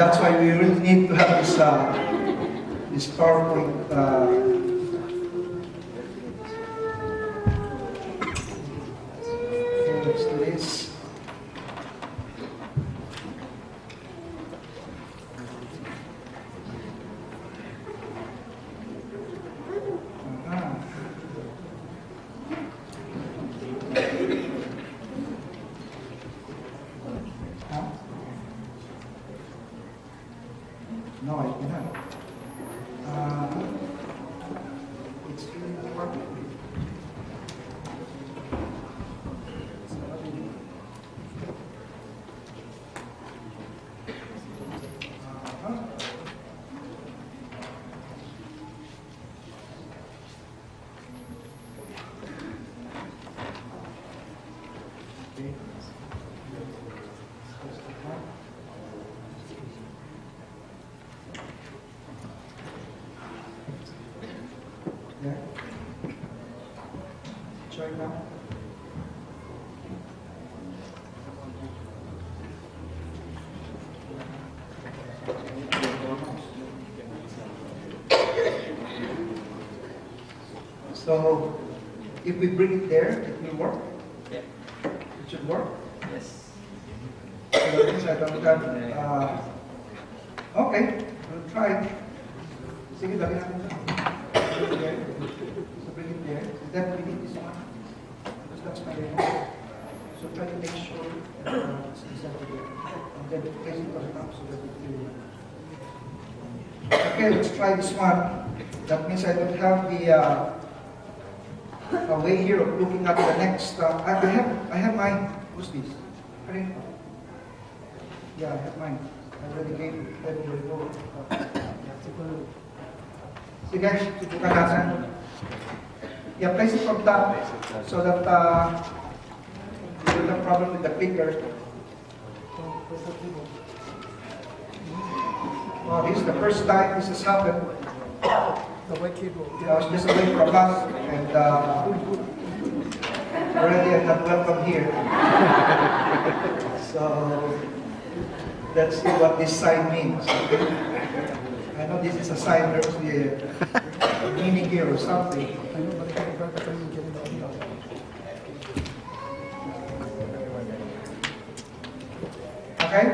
that's why we really need to have this PowerPoint. Okay, let's do this. No, I cannot. It's really hard. Yeah. Try now. So, if we bring it there, it will work? Yeah. It should work? Yes. So that means I don't have, okay, we'll try. Sige, lagyan natin ito. Bring it there. So bring it there. Is that we need this one? Because that's my remote. So try to make sure it's exactly there. And then place it on top so that it will. Okay, let's try this one. That means I don't have the a way here of looking at the next. I have mine. Who's this? Karin? Yeah, I have mine. I already gave them the remote. So guys, subukan natin. Yeah, place it from top so that you don't have problem with the clicker. Oh, this is the first time this has happened. The white cable. I was just away for a month and already I'm not welcome here. So let's see what this sign means. I know this is a sign, there's the meaning here or something. I know, but I can't grab it when you get it out. Okay?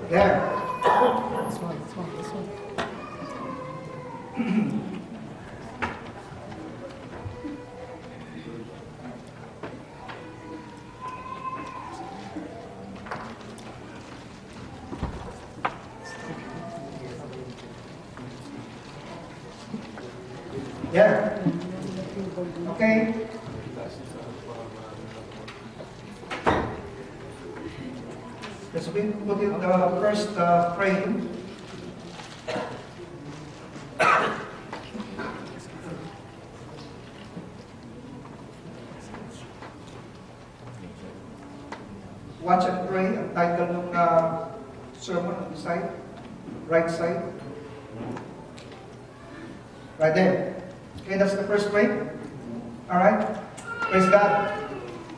There. This one, this one, this one. Yeah. Okay. Let's put in the first frame. Watch and pray. Ang title ng sermon on the side, right side. Right there. Okay, that's the first frame. All right. Praise God.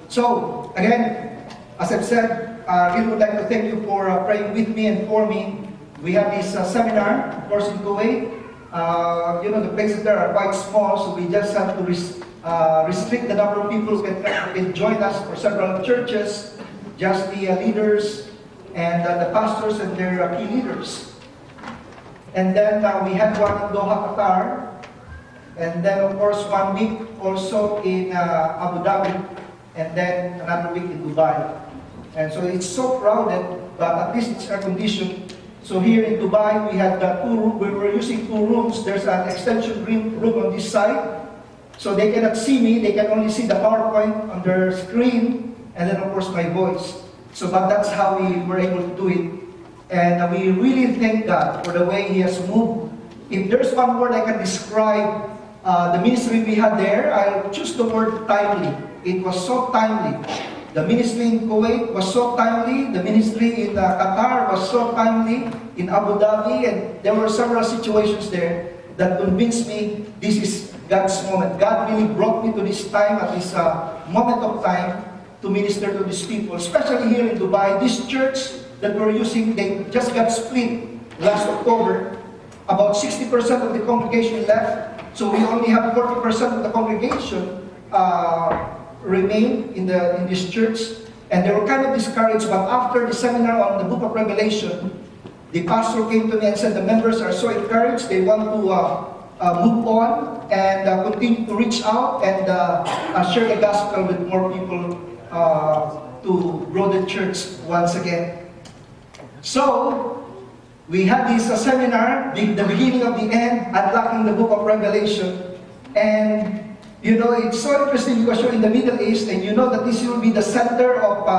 So again, as I've said, I really would like to thank you for praying with me and for me. We have this seminar, of course, in Kuwait. The places there are quite small, so we just have to restrict the number of people who can join us for several churches, just the leaders and the pastors and their key leaders. And then we had one in Doha, Qatar. And then, of course, 1 week also in Abu Dhabi. And then another week in Dubai. And so it's so crowded, but at least it's air-conditioned. So here in Dubai, we had we were using 2 rooms. There's an extension room on this side. So they cannot see me. They can only see the PowerPoint on their screen. And then, of course, my voice. So, but that's how we were able to do it. And we really thank God for the way He has moved. If there's one word I can describe the ministry we had there, I'll choose the word timely. It was so timely. The ministry in Kuwait was so timely. The ministry in Qatar was so timely. In Abu Dhabi, and there were several situations there that convinced me this is God's moment. God really brought me to this time, at this moment of time, to minister to these people, especially here in Dubai. This church that we're using, they just got split last October. About 60% of the congregation left, so we only have 40% of the congregation remain in this church. And they were kind of discouraged, but after the seminar on the book of Revelation, the pastor came to me and said the members are so encouraged, they want to move on and continue to reach out and share the gospel with more people to grow the church once again. So, we had this seminar, the beginning of the end, unlocking the book of Revelation. And, you know, it's so interesting because you're in the Middle East and you know that this will be the center of,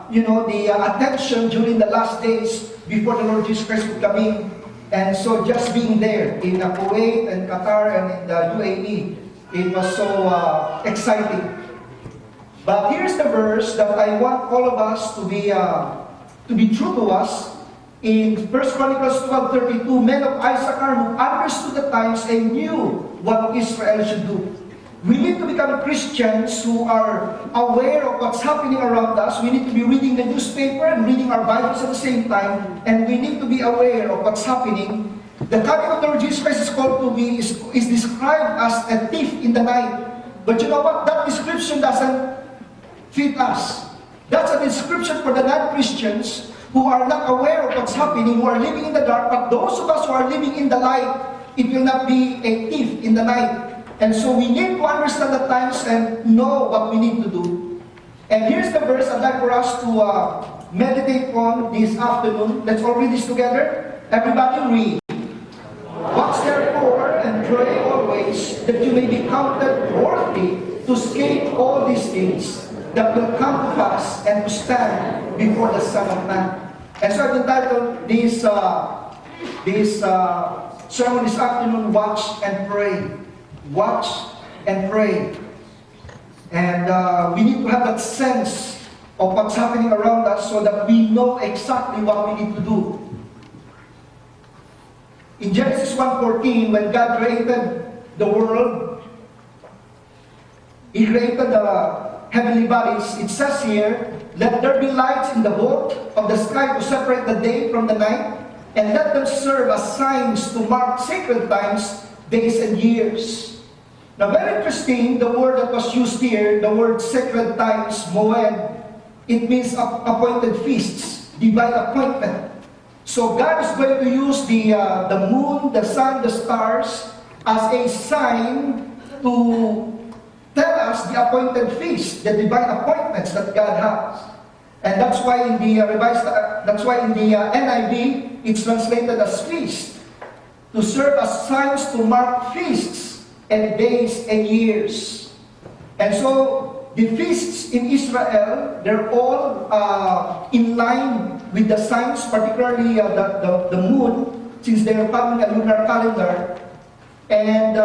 the attention during the last days before the Lord Jesus Christ would come in. And so just being there in Kuwait and Qatar and in the UAE, it was so exciting. But here's the verse that I want all of us to be true to us. In 1 Chronicles 12:32, men of Issachar who understood the times and knew what Israel should do. We need to become Christians who are aware of what's happening around us. We need to be reading the newspaper and reading our Bibles at the same time. And we need to be aware of what's happening. The coming of the Lord Jesus Christ is described as a thief in the night. But you know what? That description doesn't fit us. That's a description for the non-Christians who are not aware of what's happening, who are living in the dark. But those of us who are living in the light, it will not be a thief in the night. And so we need to understand the times and know what we need to do. And here's the verse I'd like for us to meditate on this afternoon. Let's all read this together. Everybody read. Watch therefore and pray always that you may be counted worthy to escape all these things that will come to pass and to stand before the Son of Man. And so I've entitled this sermon this afternoon, Watch and Pray. Watch and pray. And we need to have that sense of what's happening around us so that we know exactly what we need to do. In Genesis 1:14, when God created the world, He created the heavenly bodies. It says here, let there be lights in the vault of the sky to separate the day from the night, and let them serve as signs to mark sacred times, days and years. Now, very interesting, the word that was used here, the word sacred times, moed, it means appointed feasts, divine appointment. So God is going to use the moon, the sun, the stars as a sign to tell us the appointed feast, the divine appointments that God has. And that's why in the NIV, it's translated as feast, to serve as signs to mark feasts and days and years. And so the feasts in Israel, they're all in line with the signs, particularly the moon, since they're following a lunar calendar. And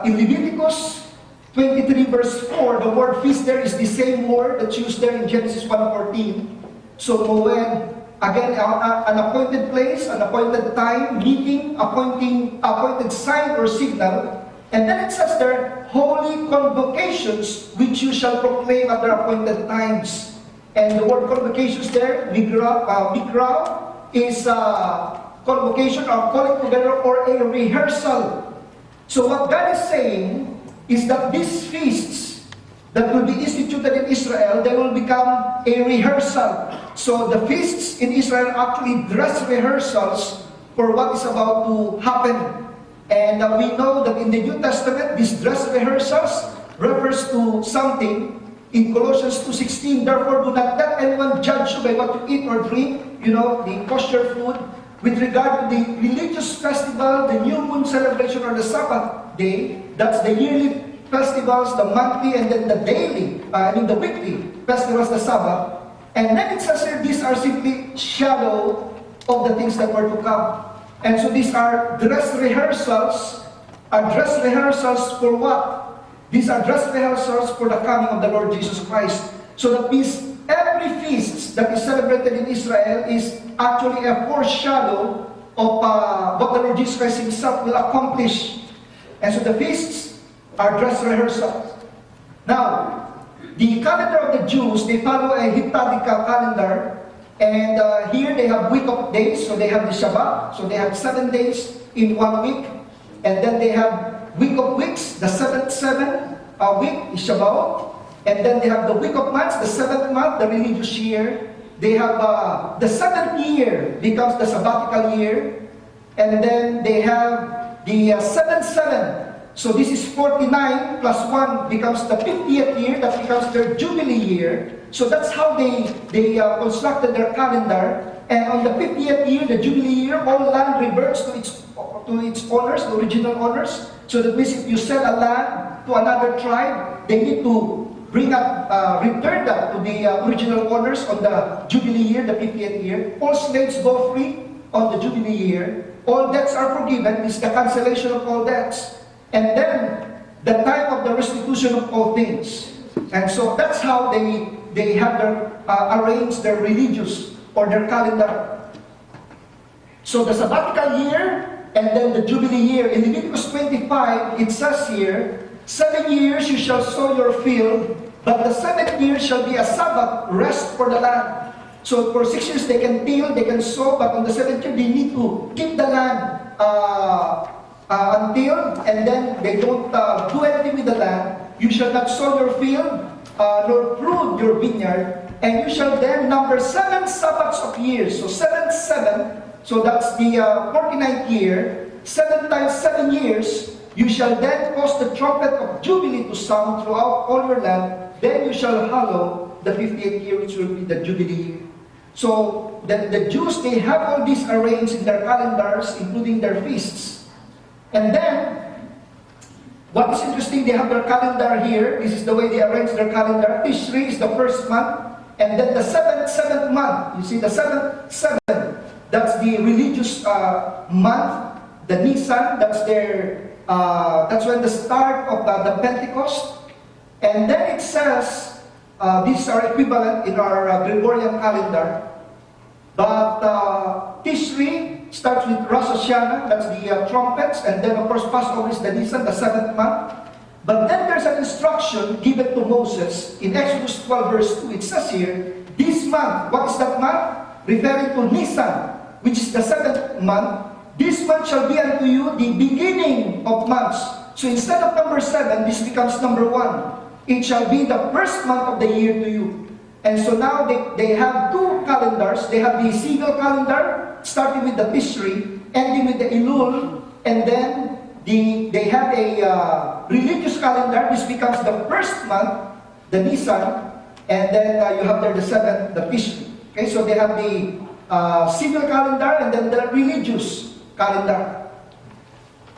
in Leviticus 23 verse 4, the word feast there is the same word that's used there in Genesis 1:14. So moed, again, an appointed place, an appointed time, meeting, appointed sign or signal. And then it says there, holy convocations, which you shall proclaim at their appointed times. And the word convocations there, mikra, is convocation or calling together or a rehearsal. So what God is saying is that these feasts that will be instituted in Israel, they will become a rehearsal. So the feasts in Israel are actually dress rehearsals for what is about to happen. And we know that in the New Testament, these dress rehearsals refers to something. In Colossians 2:16, therefore do not let anyone judge you by what you eat or drink, the kosher food, with regard to the religious festival, the new moon celebration, or the Sabbath day. That's the yearly festivals, the monthly, and then the weekly festivals, the Sabbath. And then it says here, these are simply shadow of the things that were to come. And so these are dress rehearsals. Dress rehearsals for what? These are dress rehearsals for the coming of the Lord Jesus Christ. So that means every feast that is celebrated in Israel is actually a foreshadow of what the Lord Jesus Christ Himself will accomplish. And so the feasts are dress rehearsals. Now, the calendar of the Jews, they follow a Heptadical calendar, and here they have week of days, so they have the Shabbat, so they have 7 days in 1 week, and then they have week of weeks, the seventh week is Shabbat, and then they have the week of months, the 7th month, the religious year. They have the 7th year becomes the sabbatical year, and then they have the 7. So this is 49 plus 1 becomes the 50th year, that becomes their Jubilee year. So that's how they constructed their calendar. And on the 50th year, the Jubilee year, all land reverts to its owners, the original owners. So that means if you sell a land to another tribe, they need to return that to the original owners on the Jubilee year, the 50th year. All slaves go free on the Jubilee year. All debts are forgiven, is the cancellation of all debts. And then, the time of the restitution of all things. And so that's how they have arranged their religious or their calendar. So the sabbatical year, and then the Jubilee year. In Leviticus 25, it says here, 7 years you shall sow your field, but the 7th year shall be a Sabbath rest for the land. So for 6 years they can till, they can sow, but on the 7th year they need to keep the land until, and then they don't do anything with the land. You shall not sow your field, nor prune your vineyard, and you shall then number 7 Sabbaths of years. So 7, so that's the 49th year. 7 times 7 years, you shall then cause the trumpet of Jubilee to sound throughout all your land. Then you shall hallow the 50th year, which will be the Jubilee year. So the Jews, they have all these arranged in their calendars, including their feasts. And then, what is interesting, they have their calendar here. This is the way they arrange their calendar. Tishri is the first month, and then the seventh month. You see, the seven. That's the religious month. The Nisan, that's when the start of the Pentecost. And then it says, these are equivalent in our Gregorian calendar. But Tishri starts with Rosh Hashanah, that's the trumpets, and then of course Passover is the Nisan, the 7th month. But then there's an instruction given to Moses in Exodus 12 verse 2. It says here, this month, what is that month? Referring to Nisan, which is the 7th month. This month shall be unto you the beginning of months. So instead of number 7, this becomes number 1. It shall be the first month of the year to you. And so now they have 2 calendars. They have the civil calendar, starting with the Tishri, ending with the Elul, and then they have a religious calendar. This becomes the first month, the Nisan, and then you have there the 7th, the Tishri. Okay, so they have the civil calendar and then the religious calendar.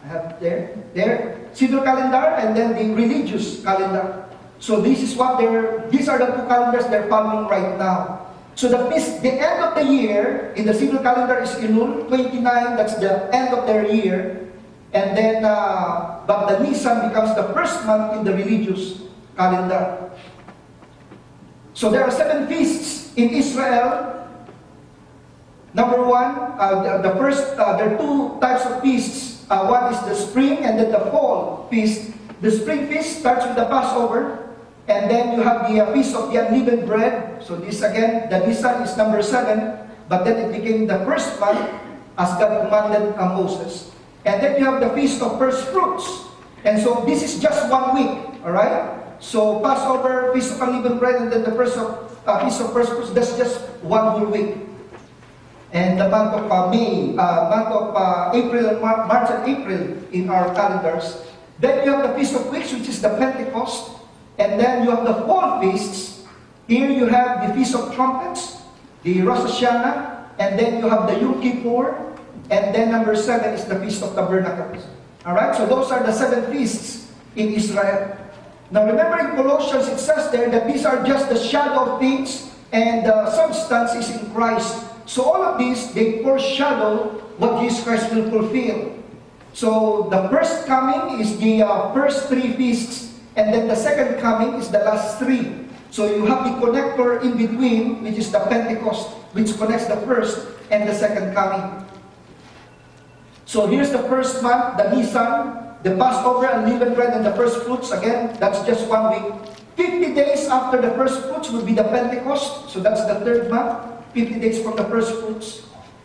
I have there, civil calendar and then the religious calendar. So these are the 2 calendars they're following right now. So the end of the year in the civil calendar is Elul, 29, that's the end of their year. And then, but the Nisan becomes the first month in the religious calendar. So there are 7 feasts in Israel. Number 1, there are 2 types of feasts. One is the spring and then the fall feast. The spring feast starts with the Passover. And then you have the Feast of the Unleavened Bread. So this again, the Nisan is number 7, but then it became the first month as God commanded Moses. And then you have the Feast of First Fruits. And so this is just 1 week, alright? So Passover, Feast of Unleavened Bread, and then the Feast of First Fruits, that's just 1 whole week. And the month of April, March and April in our calendars. Then you have the Feast of Weeks, which is the Pentecost. And then you have the fall feasts. Here you have the Feast of Trumpets, the Rosh Hashanah, and then you have the Yom Kippur, and then number 7 is the Feast of Tabernacles. Alright, so those are the 7 feasts in Israel. Now remember in Colossians it says there that these are just the shadow of things, and the substance is in Christ. So all of these, they foreshadow what Jesus Christ will fulfill. So the first coming is the first 3 feasts, and then the second coming is the last 3. So you have the connector in between, which is the Pentecost, which connects the first and the second coming. So here's the first month, the Nisan, the Passover, unleavened bread, and the first fruits, again, that's just 1 week. 50 days after the first fruits will be the Pentecost, so that's the third month, 50 days from the first fruits.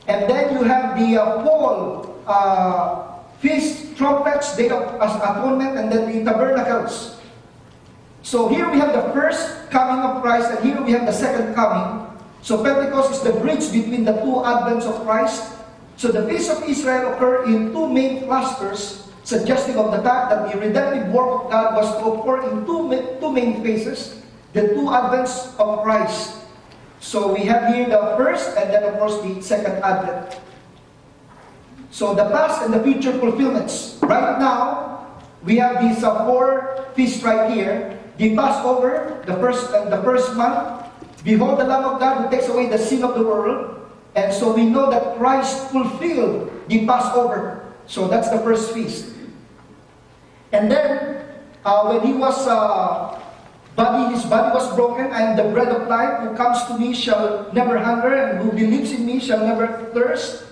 And then you have the fall feast, trumpets, day of atonement, and then the tabernacles. So here we have the first coming of Christ, and here we have the second coming. So Pentecost is the bridge between the two advents of Christ. So the feast of Israel occur in two main clusters, suggesting of the fact that the redemptive work of God was to occur in two main phases, the two advents of Christ. So we have here the first, and then of course the second advent. So the past and the future fulfillments. Right now, we have these four feasts right here. The Passover, the first month. Behold the Lamb of God who takes away the sin of the world. And so we know that Christ fulfilled the Passover. So that's the first feast. And then, when he was, his body was broken, I am the bread of life. Who comes to me shall never hunger, and who believes in me shall never thirst.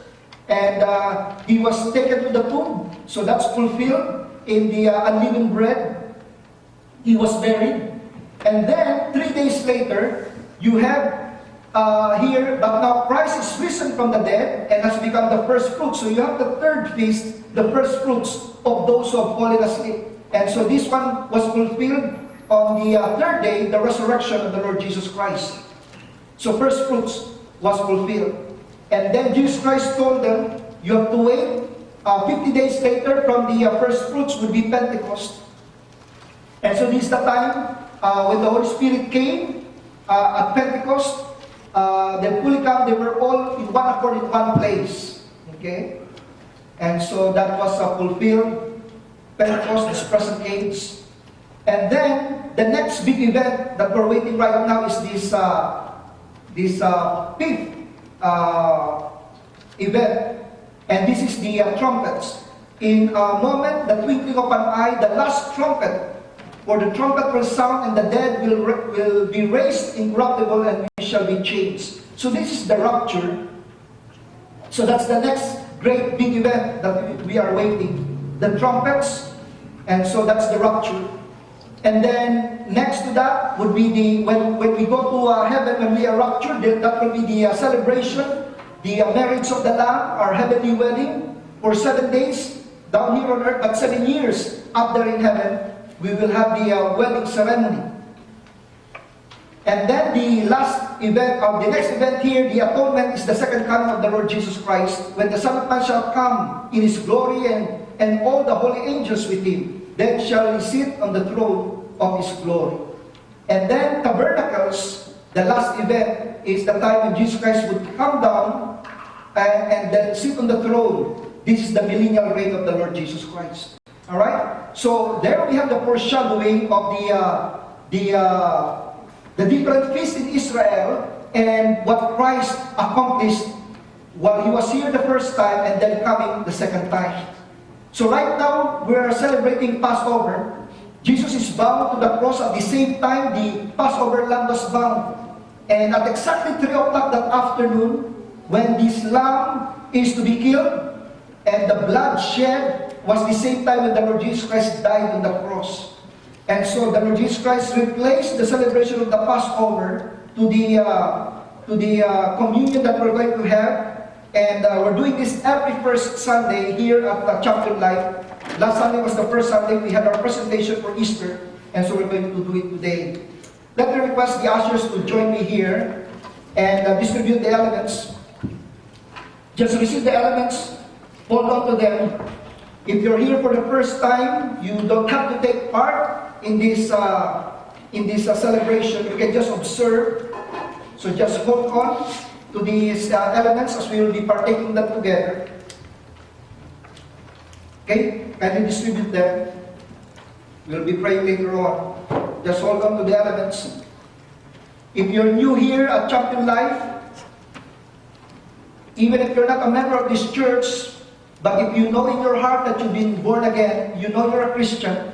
And he was taken to the tomb. So that's fulfilled in the unleavened bread. He was buried. And then, 3 days later, you have here, but now Christ is risen from the dead and has become the first fruits. So you have the third feast, the first fruits of those who have fallen asleep. And so this one was fulfilled on the third day, the resurrection of the Lord Jesus Christ. So first fruits was fulfilled. And then Jesus Christ told them, you have to wait. 50 days later from the first fruits would be Pentecost. And so this is the time when the Holy Spirit came at Pentecost. They fully come, they were all in one accord in one place. Okay? And so that was fulfilled. Pentecost is present age. And then, the next big event that we're waiting right now is this fifth event. And this is the trumpets. In a moment, the twinkling of an eye, the last trumpet, for the trumpet will sound and the dead will be raised incorruptible and we shall be changed. So this is the rapture. So that's the next great big event that we are waiting. The trumpets, and so that's the rapture. And then next to that would be the when we go to heaven, when we are raptured, that will be the celebration, the marriage of the Lamb, our heavenly wedding, for 7 days down here on earth, but 7 years up there in heaven. We will have the wedding ceremony. And then the last event, the next event here, the atonement, is the second coming of the Lord Jesus Christ, when the Son of Man shall come in His glory and all the holy angels with Him. Then shall He sit on the throne of His glory. And then tabernacles, the last event, is the time when Jesus Christ would come down and then sit on the throne. This is the millennial reign of the Lord Jesus Christ. All right. So there we have the foreshadowing of the different feasts in Israel and what Christ accomplished while He was here the first time and then coming the second time. So right now we are celebrating Passover. Jesus is bound to the cross at the same time the Passover lamb was bound. And at exactly 3 o'clock that afternoon, when this lamb is to be killed and the blood shed, was the same time when the Lord Jesus Christ died on the cross. And so the Lord Jesus Christ replaced the celebration of the Passover to the communion that we're going to have. And we're doing this every first Sunday here at Chapel Life. Last Sunday was the first Sunday. We had our presentation for Easter. And so we're going to do it today. Let me request the ushers to join me here and distribute the elements. Just receive the elements. Hold on to them. If you're here for the first time, you don't have to take part in this celebration. You can just observe. So just hold on to these elements as we will be partaking them together. Okay? Can you distribute them? We'll be praying later on. Just hold on to the elements. If you're new here at Chapel Life, even if you're not a member of this church, but if you know in your heart that you've been born again, you know you're a Christian,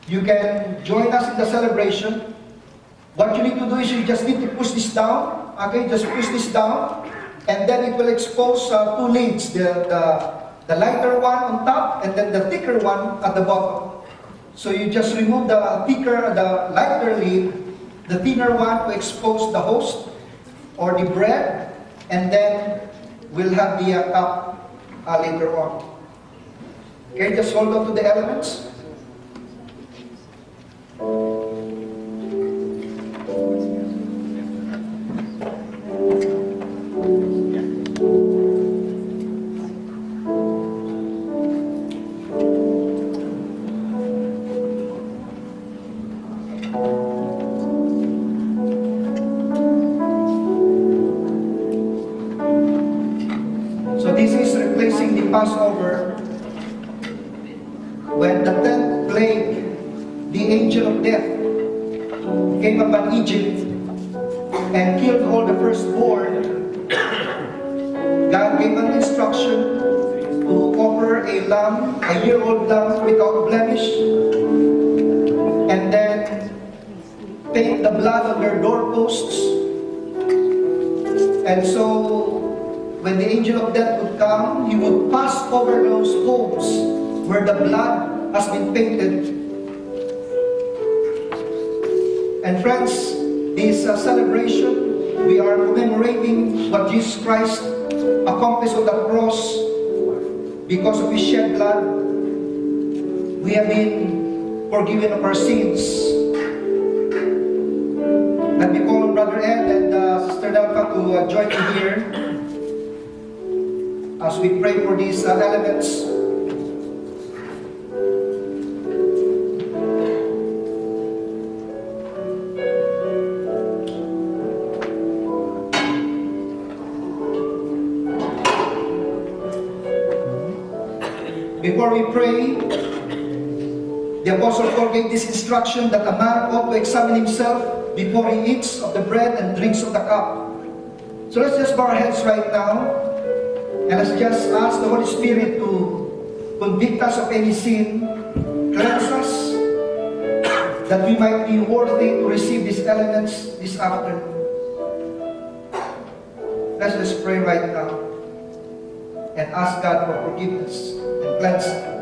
you can join us in the celebration. What you need to do is you just need to push this down. Okay, just push this down. And then it will expose 2 lids. The lighter one on top, and then the thicker one at the bottom. So you just remove the lighter lid, the thinner one to expose the host or the bread, and then we'll have the cup later on. Okay, just hold on to the elements. So this is replacing the Passover. When the 10th plague, the angel of death came upon Egypt and killed all the firstborn, God gave an instruction to offer a lamb, a year-old lamb without blemish, and then paint the blood on their doorposts. And so, when the angel of death would come, he would pass over those homes where the blood has been painted. And friends, this celebration, we are commemorating what Jesus Christ accomplished on the cross. Because of His shed blood, we have been forgiven of our sins. Let me call Brother Ed and Sister Nelka to join me here as we pray for these elements. Before we pray, the Apostle Paul gave this instruction that a man ought to examine himself before he eats of the bread and drinks of the cup. So let's just bow our heads right now, and let's just ask the Holy Spirit to convict us of any sin, cleanse us, that we might be worthy to receive these elements this afternoon. Let's just pray right now and ask God for forgiveness and cleansing.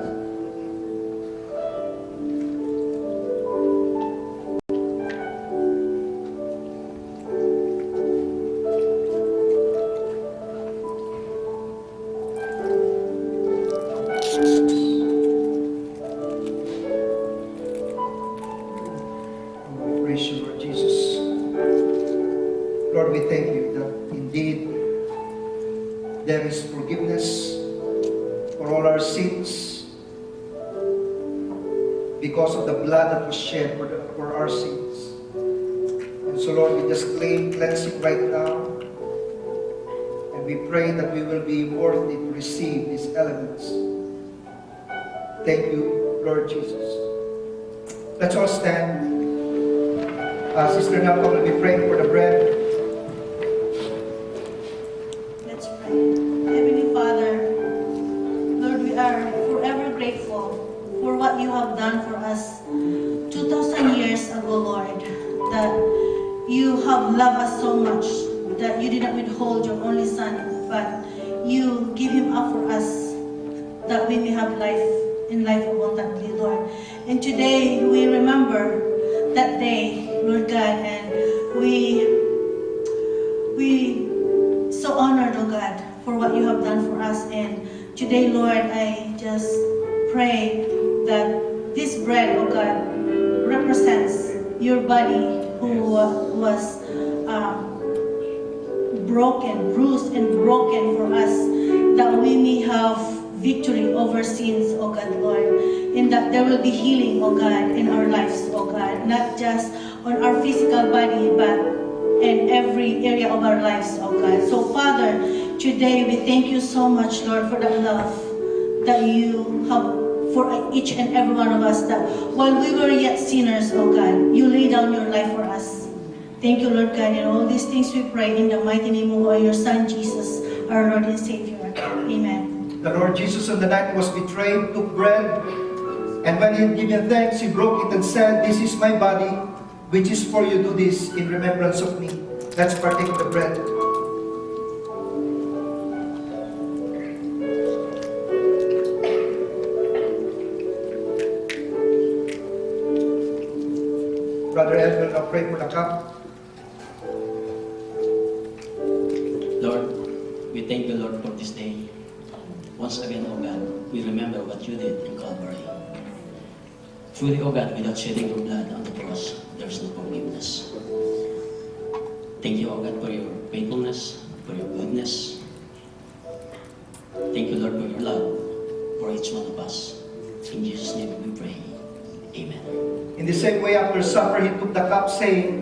Praise you, Lord Jesus. Lord, we thank you that indeed there is forgiveness for all our sins because of the blood that was shed for our sins. And so, Lord, we just claim cleansing right now, and we pray that we will be worthy to receive these elements. Thank you, Lord Jesus. Let's all stand. Sister Nelka will be praying for the bread. Let's pray. Heavenly Father, Lord, we are forever grateful for what you have done for us 2,000 years ago, Lord, that you have loved us so much that you did not withhold your only Son, but you give him up for us that we may have life and life abundantly, Lord. And today we remember that day, Lord God, and we so honored, oh God, for what you have done for us. And today, Lord, I just pray that this bread, oh God, represents your body who was broken, bruised and broken for us, that we may have victory over sins, oh God, Lord, and that there will be healing, oh God, in our lives, oh God, not just on our physical body, but in every area of our lives, oh God. So, Father, today we thank you so much, Lord, for the love that you have for each and every one of us, that while we were yet sinners, oh God, you laid down your life for us. Thank you, Lord God, and all these things we pray in the mighty name of your Son, Jesus, our Lord and Savior. Amen. The Lord Jesus, on the night he was betrayed, took bread, and when he had given thanks, he broke it and said, "This is my body, which is for you. Do this in remembrance of me." Let's partake of the bread. Brother Edwin, now pray for the cup. Lord, we thank you, Lord, for this day. Once again, O God, we remember what you did in Calvary. Truly, O God, without shedding your blood on the cross, there's no forgiveness. Thank you, O God, for your faithfulness, for your goodness. Thank you, Lord, for your love for each one of us. In Jesus' name we pray. Amen. In the same way, after supper, he took the cup, saying,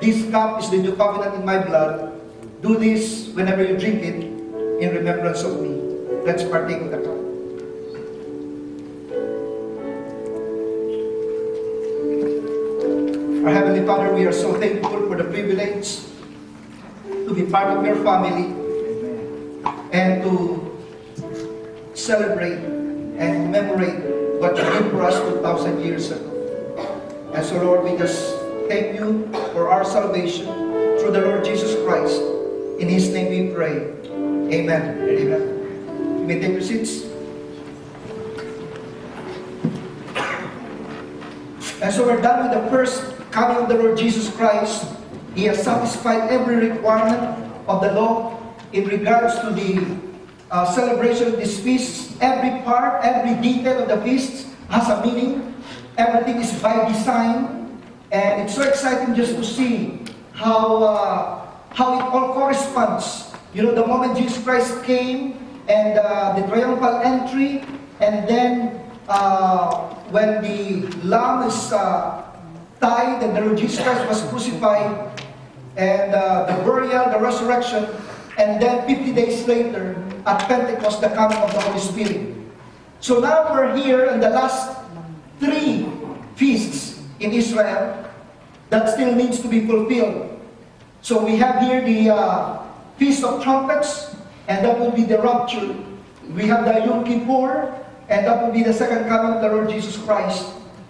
"This cup is the new covenant in my blood. Do this whenever you drink it in remembrance of me." Let's partake of the cup. Our Heavenly Father, we are so thankful for the privilege to be part of your family and to celebrate and commemorate what you did for us 2,000 years ago. And so, Lord, we just thank you for our salvation through the Lord Jesus Christ. In His name we pray. Amen. Amen. You may take your seats. And so we're done with the first coming of the Lord Jesus Christ. He has satisfied every requirement of the law in regards to the celebration of this feast. Every part, every detail of the feast has a meaning. Everything is by design. And it's so exciting just to see how it all corresponds. You know, the moment Jesus Christ came and the triumphal entry, and then when the Lamb is tied and the Lord Jesus Christ was crucified, and the burial, the resurrection, and then 50 days later at Pentecost, the coming of the Holy Spirit. So now we're here in the last 3 feasts in Israel that still needs to be fulfilled. So we have here the Feast of Trumpets, and that will be the rapture. We have the Yom Kippur, and that will be the second coming of the Lord Jesus Christ.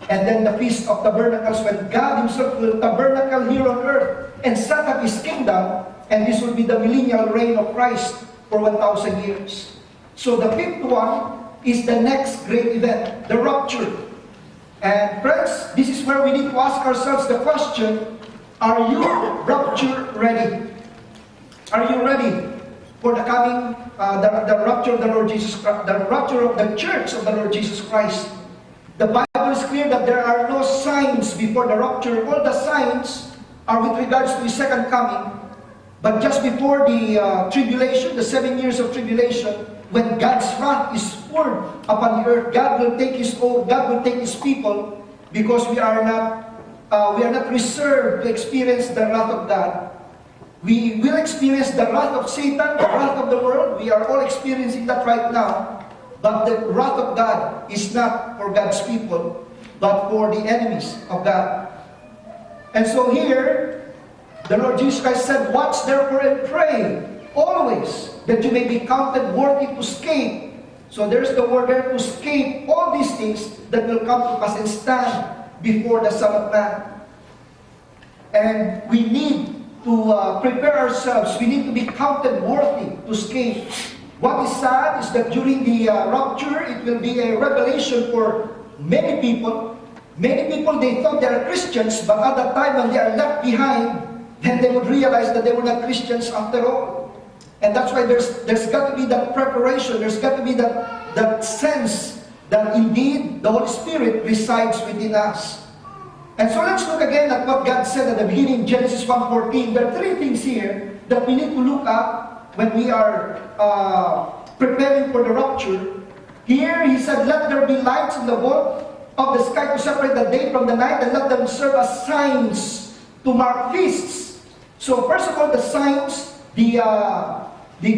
And then the Feast of Tabernacles, when God Himself will tabernacle here on earth and set up His kingdom, and this will be the millennial reign of Christ for 1,000 years. So the 5th one is the next great event, the rapture. And friends, this is where we need to ask ourselves the question, are you rapture ready? Are you ready for the coming, the rapture of the Lord Jesus Christ, the rapture of the church of the Lord Jesus Christ? The Bible is clear that there are no signs before the rapture. All the signs are with regards to His second coming. But just before the tribulation, the 7 years of tribulation, when God's wrath is poured upon the earth, God will take His own, God will take His people, because we are not reserved to experience the wrath of God. We will experience the wrath of Satan, the wrath of the world. We are all experiencing that right now. But the wrath of God is not for God's people, but for the enemies of God. And so here, the Lord Jesus Christ said, "Watch therefore and pray always, that you may be counted worthy to escape." So there's the word there, to escape all these things that will come to pass and stand before the Son of Man. And we need to prepare ourselves. We need to be counted worthy to escape. What is sad is that during the rapture, it will be a revelation for many people. Many people, they thought they are Christians, but at the time when they are left behind, then they would realize that they were not Christians after all. And that's why there's got to be that preparation. There's got to be that sense that indeed the Holy Spirit resides within us. And so let's look again at what God said at the beginning, Genesis 1:14. There are 3 things here that we need to look at when we are preparing for the rapture. Here He said, "Let there be lights in the vault of the sky to separate the day from the night, and let them serve as signs to mark feasts." So first of all, the signs, the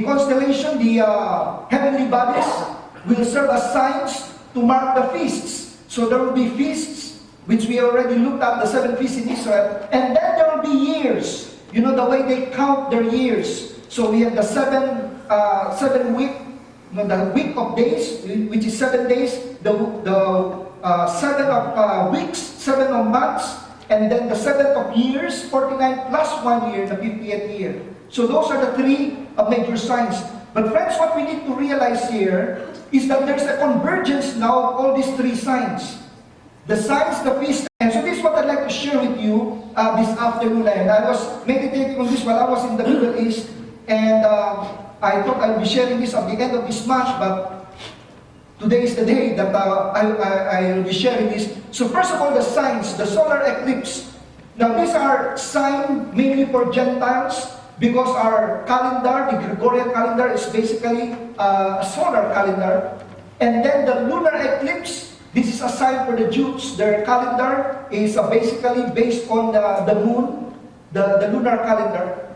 constellation, the heavenly bodies will serve as signs to mark the feasts. So there will be feasts, which we already looked at, the 7 feasts in Israel. And then there will be years. You know, the way they count their years. So we have the 7 week, the week of days, which is 7 days, the 7 of weeks, 7 of months, and then the 7th of years, 49 plus 1 year, the 50th year. So those are the 3 major signs. But friends, what we need to realize here is that there's a convergence now of all these 3 signs. The signs, the feast. And so this is what I'd like to share with you you this afternoon. And I was meditating on this while I was in the Middle East, and I thought I'll be sharing this at the end of this month, but today is the day that I will be sharing this. So first of all, the signs, the solar eclipse. Now these are signs mainly for Gentiles, because our calendar, the Gregorian calendar, is basically a solar calendar. And then the lunar eclipse, this is a sign for the Jews. Their calendar is basically based on the moon, the lunar calendar.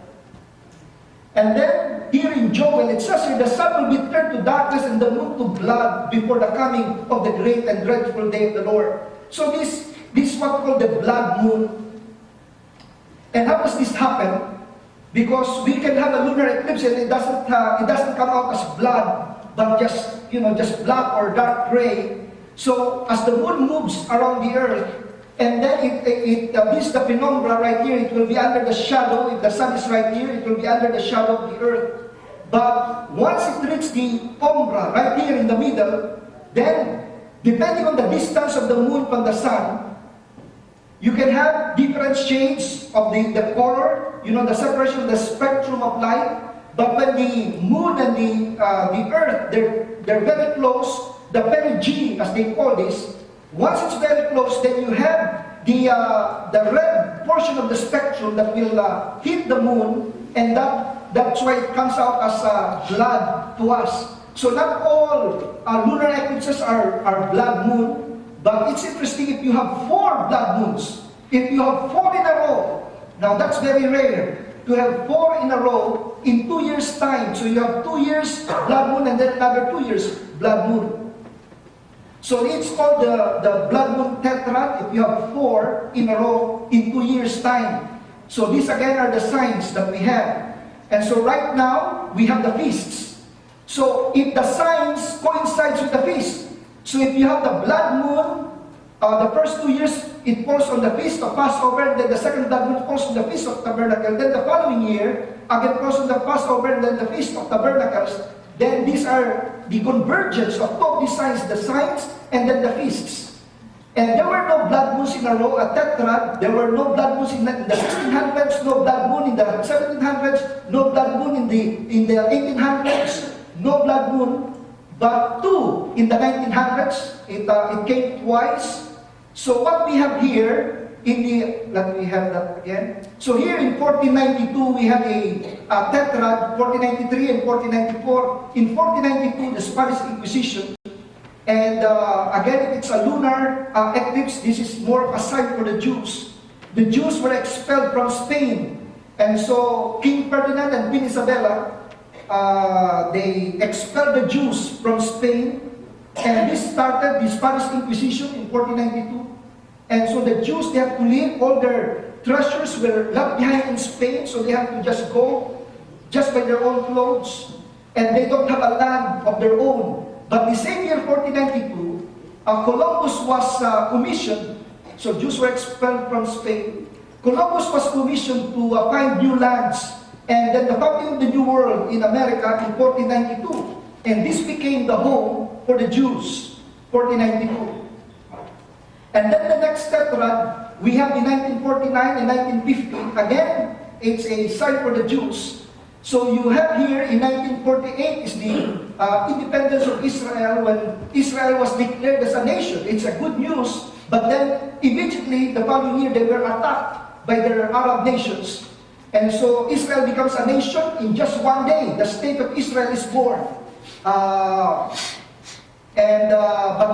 And then here in Joel, it says here, the sun will be turned to darkness and the moon to blood before the coming of the great and dreadful day of the Lord. So this is what we call the blood moon. And how does this happen? Because we can have a lunar eclipse and it doesn't come out as blood, but just black or dark gray. So as the moon moves around the earth, and then this is the penumbra right here, it will be under the shadow. If the sun is right here, it will be under the shadow of the earth. But once it reaches the umbra right here in the middle, then depending on the distance of the moon from the sun, you can have different shades of the color, the separation of the spectrum of light. But when the moon and the earth, they're very close, the perigee, as they call this, once it's very close, then you have the red portion of the spectrum that will hit the moon, and that's why it comes out as blood to us. So not all lunar eclipses are blood moon. But it's interesting if you have 4 blood moons. If you have 4 in a row, now that's very rare to have 4 in a row in 2 years' time. So you have 2 years blood moon and then another 2 years blood moon. So it's called the blood moon tetrad if you have 4 in a row in 2 years' time. So these again are the signs that we have. And so right now, we have the feasts. So if the signs coincides with the feast, so if you have the blood moon, the first 2 years, it falls on the feast of Passover, then the second blood moon falls on the feast of Tabernacle, then the following year, again falls on the Passover, and then the feast of Tabernacles. Then these are the convergence of both these signs, the signs and then the feasts. And there were no blood moons in a row, a tetrad. There were no blood moons in the 1600s, no blood moon in the 1700s, no blood moon in the 1800s, no blood moon, but 2 in the 1900s. It came twice. So what we have here let me have that again. So here in 1492 we have a tetrad, 1493 and 1494. In 1492, the Spanish Inquisition. And again, if it's a lunar eclipse, this is more of a sign for the Jews. The Jews were expelled from Spain. And so King Ferdinand and Queen Isabella, they expelled the Jews from Spain. And this started the Spanish Inquisition in 1492. And so the Jews, they have to leave. All their treasures were left behind in Spain. So they have to just go just by their own clothes. And they don't have a land of their own. But the same year, 1492, Columbus was commissioned. So Jews were expelled from Spain. Columbus was commissioned to find new lands. And then the founding of the New World in America in 1492. And this became the home for the Jews, 1492. And then the next tetrad, we have in 1949 and 1950. Again, it's a sign for the Jews. So you have here in 1948 is the independence of Israel, when Israel was declared as a nation. It's a good news, but then immediately the following year they were attacked by their Arab nations. And so Israel becomes a nation in just one day. The state of Israel is born. But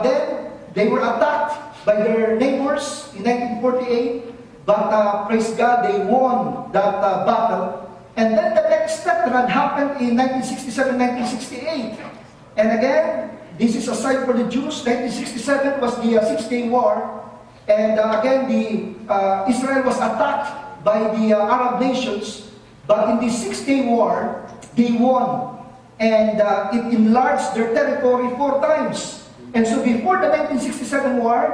then they were attacked by their neighbors in 1948. But praise God, they won that battle. And then the next tetrad happened in 1967, 1968. And again, this is a sign for the Jews. 1967 was the Six-Day War. And again, Israel was attacked by the Arab nations. But in the Six-Day War, they won. And it enlarged their territory 4 times. And so before the 1967 war,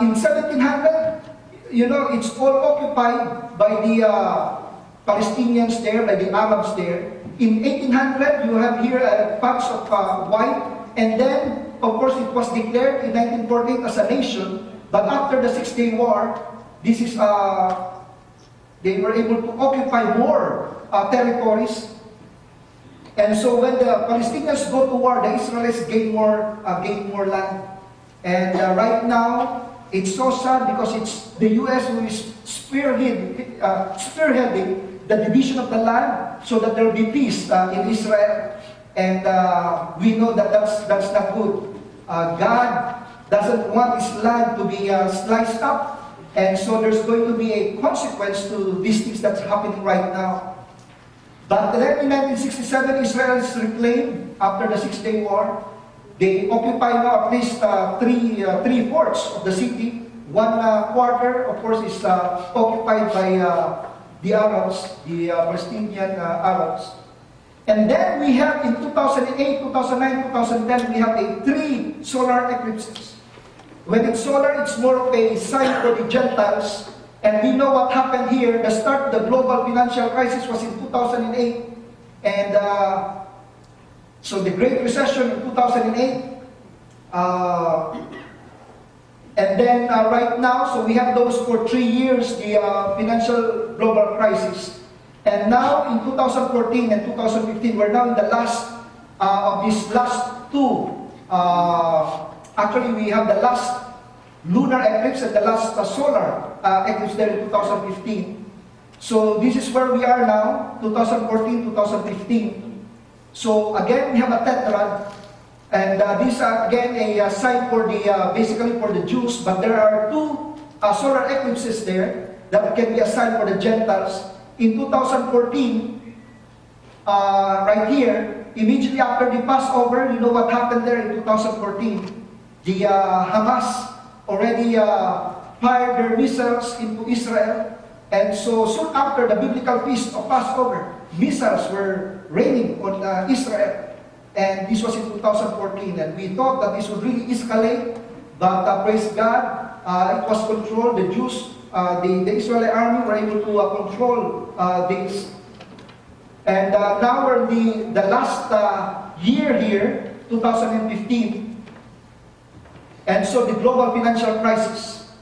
in 1700, it's all occupied by the Palestinians there, by the Arabs there. In 1800, you have here a patch of white. And then, of course, it was declared in 1948 as a nation. But after the Six-Day War, this is, they were able to occupy more territories. And so when the Palestinians go to war, the Israelis gain more land. And right now, it's so sad because it's the U.S. who is spearheading the division of the land so that there will be peace in Israel. And we know that that's not good. God doesn't want His land to be sliced up. And so there's going to be a consequence to these things that's happening right now. But then in 1967, Israel is reclaimed after the Six-Day War. They occupy now at least three-fourths of the city. One quarter, of course, is occupied by the Arabs, the Palestinian Arabs. And then we have in 2008, 2009, 2010, we have 3 solar eclipses. When it's solar, it's more of a sign for the Gentiles. And we know what happened here. The start of the global financial crisis was in 2008. And so the Great Recession in 2008. And then right now, so we have those for 3 years, the financial global crisis. And now in 2014 and 2015, we're now in the last of these last 2. Actually, we have the last lunar eclipse and the last solar eclipse there in 2015. So this is where we are now, 2014, 2015. So again, we have a tetrad, and this again a sign for the basically for the Jews. But there are 2 solar eclipses there that can be a sign for the Gentiles. In 2014, right here, immediately after the Passover, you know what happened there in 2014? The Hamas already fired their missiles into Israel. And so soon after the biblical feast of Passover, missiles were raining on Israel. And this was in 2014. And we thought that this would really escalate. But praise God, it was controlled. The Jews, the Israeli army were able to control this. And now we're in the last year here, 2015. And so the global financial crisis.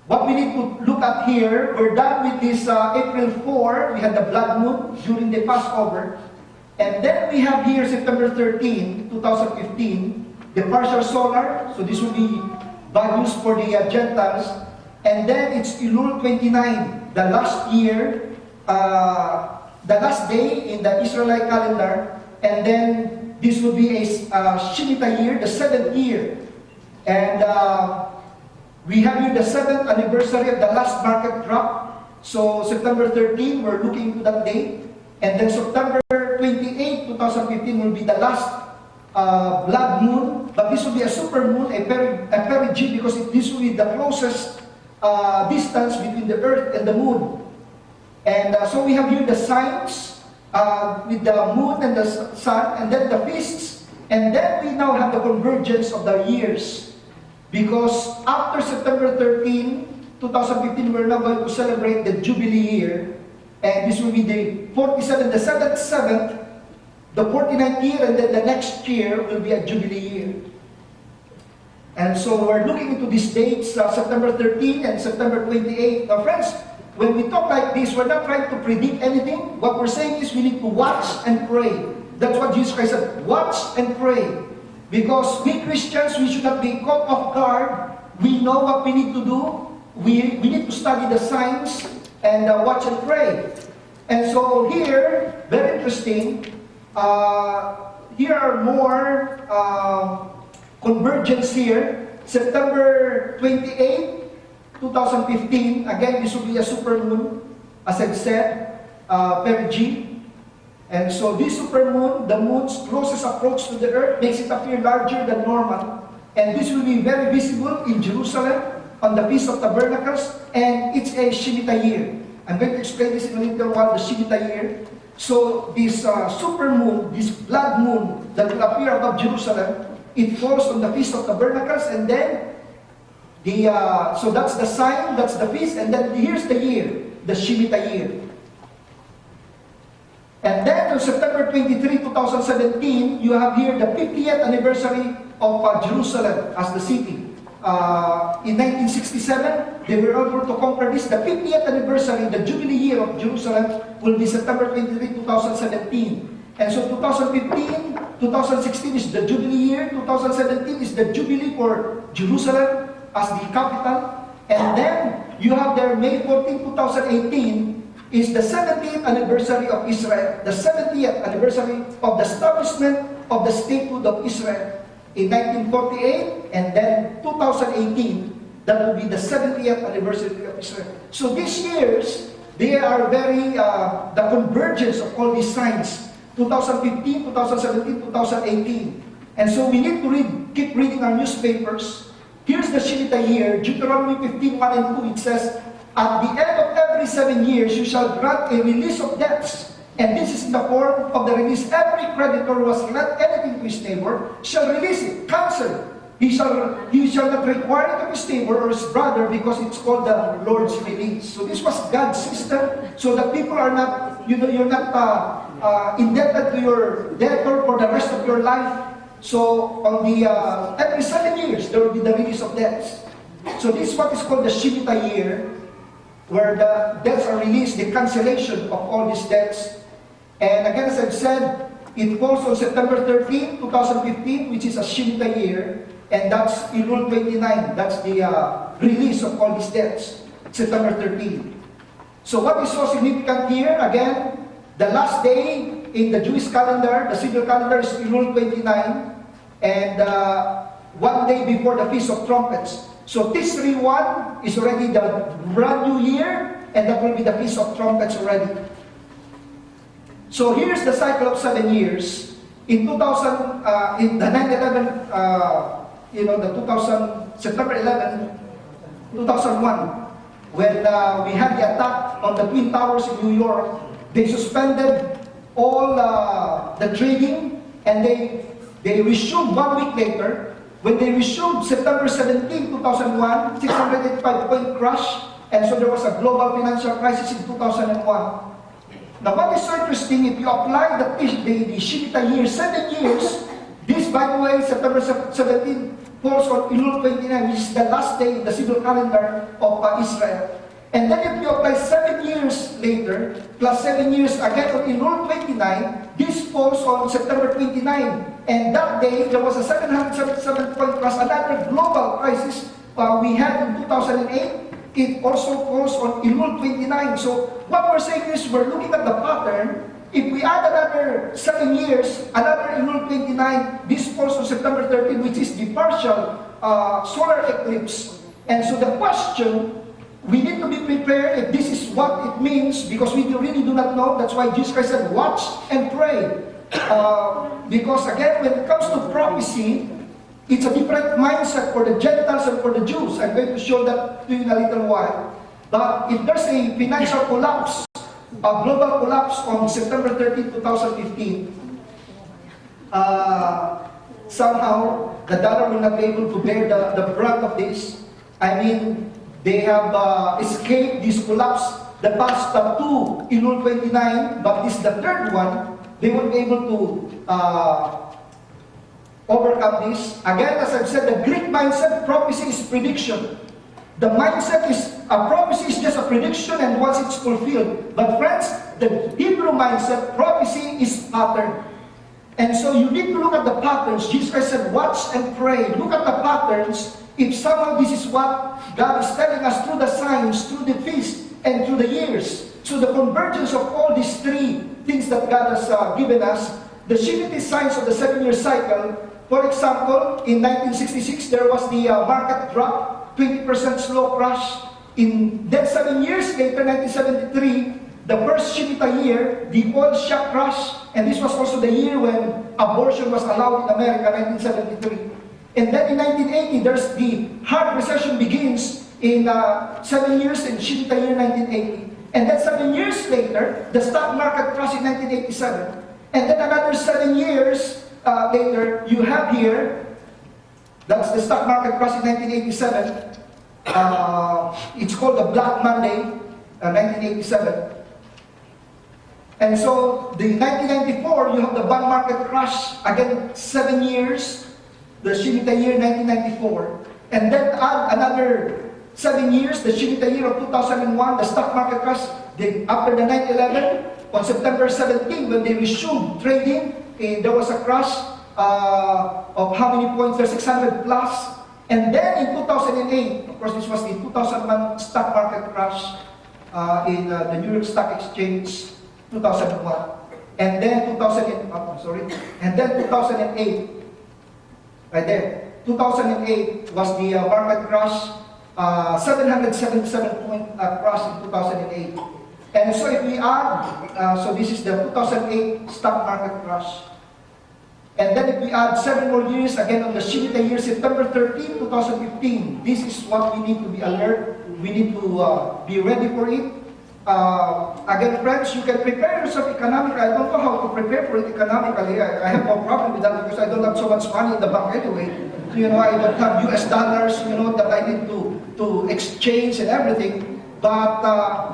What we need to look at here, we're done with this April 4, we had the blood moon during the Passover. And then we have here September 13, 2015, the partial solar. So this will be bad news for the Gentiles. And then it's Elul 29, the last year, the last day in the Israelite calendar. And then this will be a Shemitah year, the 7th year. And we have here the 7th anniversary of the last market drop. So September 13, we're looking to that date. And then September 28, 2015 will be the last blood moon. But this will be a super moon, a perigee, because this will be the closest distance between the earth and the moon. And so we have here the signs with the moon and the sun, and then the feasts. And then we now have the convergence of the years. Because after September 13, 2015, we're now going to celebrate the Jubilee year. And this will be the 47th, the 7th, the 49th year, and then the next year will be a Jubilee year. And so we're looking into these dates, September 13 and September 28. Now friends, when we talk like this, we're not trying to predict anything. What we're saying is we need to watch and pray. That's what Jesus Christ said, watch and pray. Because we Christians, we should not be caught off guard. We know what we need to do. We need to study the signs and watch and pray. And so here, very interesting, here are more convergence here. September 28, 2015, again, this will be a super moon, as I've said, perigee. And so this super moon, the moon's closest approach to the earth, makes it appear larger than normal. And this will be very visible in Jerusalem on the Feast of Tabernacles, and it's a Shemitah year. I'm going to explain this in a little while, the Shemitah year. So this super moon, this blood moon that will appear above Jerusalem, it falls on the Feast of Tabernacles, and then so that's the sign, that's the feast, and then here's the year, the Shemitah year. And then on September 23, 2017, you have here the 50th anniversary of Jerusalem as the city. in 1967, they were able to conquer this. The 50th anniversary, the Jubilee year of Jerusalem, will be September 23, 2017. And so 2015, 2016 is the Jubilee year, 2017 is the Jubilee for Jerusalem as the capital. And then you have there May 14, 2018 is the 70th anniversary of Israel, the 70th anniversary of the establishment of the statehood of Israel in 1948, and then 2018, that will be the 70th anniversary of Israel. So these years, they are very, the convergence of all these signs, 2015, 2017, 2018. And so we need to keep reading our newspapers. Here's the Shemitah year, Deuteronomy 15, 1 and 2, it says, "At the end of every 7 years, you shall grant a release of debts. And this is in the form of the release. Every creditor who has lent anything to his neighbor shall release it, cancel it. He shall not require it of his neighbor or his brother, because it's called the Lord's release." So this was God's system, so that people are not, you're not indebted to your debtor for the rest of your life. So on the every 7 years, there will be the release of debts. So this is what is called the Shemitah year, where the debts are released, the cancellation of all these debts. And again, as I've said, it falls on September 13, 2015, which is a Shemitah year, and that's Elul 29. That's the release of all these debts, September 13. So what is so significant here, again, the last day in the Jewish calendar, the civil calendar, is Elul 29, and 1 day before the Feast of Trumpets. So Tisri 1 is already the brand new year, and that will be the Feast of Trumpets already. So here's the cycle of 7 years. In 2000, in the 9/11, September 11, 2001, when we had the attack on the Twin Towers in New York, they suspended all the trading, and they resumed 1 week later. When they resumed September 17, 2001, 685-point crash, and so there was a global financial crisis in 2001. Now what is so interesting, if you apply the Shemitah year, 7 years, this, by the way, September 17 falls on Elul 29, which is the last day in the civil calendar of Israel. And then if you apply 7 years later, plus 7 years again on Elul 29, this falls on September 29. And that day, there was a 777-point plus another global crisis we had in 2008. It also falls on Elul 29. So what we're saying is, we're looking at the pattern. If we add another 7 years, another Elul 29, this falls on September 13, which is the partial solar eclipse. And so the question, we need to be prepared if this is what it means, because we really do not know. That's why Jesus Christ said, watch and pray. Because again, when it comes to prophecy, it's a different mindset for the Gentiles and for the Jews. I'm going to show that to you in a little while. But if there's a financial collapse, a global collapse on September 13, 2015, somehow the dollar will not be able to bear the brunt of this. I mean, they have escaped this collapse the past 2 Elul 29, but this is the third one. They won't be able to overcome this. Again, as I've said, the Greek mindset, prophecy is prediction. The mindset is, a prophecy is just a prediction, and once it's fulfilled. But friends, the Hebrew mindset, prophecy is pattern. And so you need to look at the patterns. Jesus Christ said, watch and pray. Look at the patterns. If somehow this is what God is telling us through the signs, through the feast, and through the years. So the convergence of all these 3 things that God has given us, the Shemitah signs of the 7-year cycle. For example, in 1966, there was the market drop, 20% slow crash. In that 7 years later, 1973, the first Shemitah year, the oil shock crash, and this was also the year when abortion was allowed in America, 1973. And then in 1980, there's the hard recession begins in 7 years in Shemitah year 1980. And then 7 years later, the stock market crash in 1987. And then another 7 years later, you have here, that's the stock market crash in 1987. It's called the Black Monday, 1987. And so, the 1994, you have the bond market crash, again, 7 years, the Shemitah year 1994. And then add another 7 years, the Shinita year of 2001, the stock market crash, after the 9/11, on September 17, when they resumed trading, there was a crash of how many points? There's 600 plus. And then in 2008, of course this was the 2001 stock market crash in the New York Stock Exchange, 2001. And then 2008, right there. 2008 was the market crash, 777 point crash in 2008. And so if we add, so this is the 2008 stock market crash. And then if we add 7 more years, again on the Shinita year, September 13, 2015, this is what we need to be alert. We need to be ready for it. Again, friends, you can prepare yourself economically. I don't know how to prepare for it economically. I have no problem with that because I don't have so much money in the bank anyway. I don't have US dollars, that I need to exchange and everything. But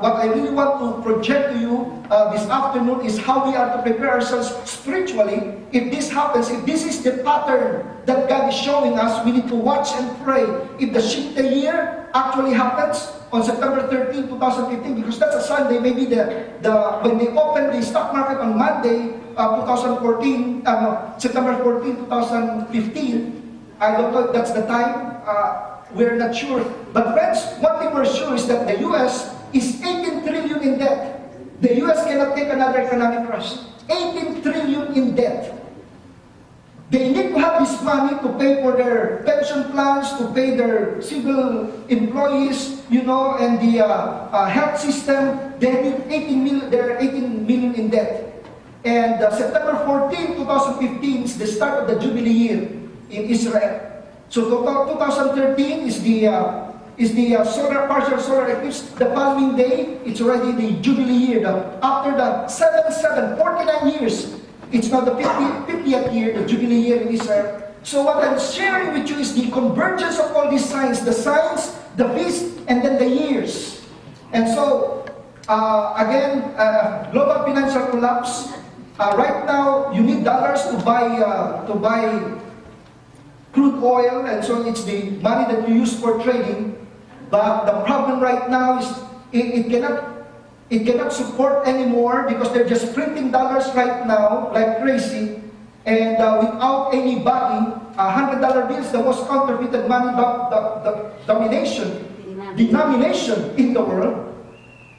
what I really want to project to you this afternoon is how we are to prepare ourselves spiritually. If this happens, if this is the pattern that God is showing us, we need to watch and pray. If the Shinta year actually happens on September 13, 2015, because that's a Sunday, maybe when they open the stock market on Monday, 2014, September 14, 2015, I don't know if that's the time. We're not sure. But friends, one thing we're sure is that the U.S. is 18 trillion in debt. The U.S. cannot take another economic crash. 18 trillion in debt. They need to have this money to pay for their pension plans, to pay their civil employees, and the health system. They need 18 million. They're 18 million in debt. And September 14, 2015 is the start of the Jubilee year in Israel. So 2013 is the partial solar eclipse. The following day, it's already the Jubilee year. After the 49 years, it's now the 50th year, the Jubilee year in Israel. So what I'm sharing with you is the convergence of all these signs, the feast, and then the years. And so, again, global financial collapse. Right now, you need dollars to buy crude oil, and so it's the money that you use for trading. But the problem right now is it cannot support anymore because they're just printing dollars right now like crazy, and without any backing. $100 bills, the most counterfeited money, the denomination in the world.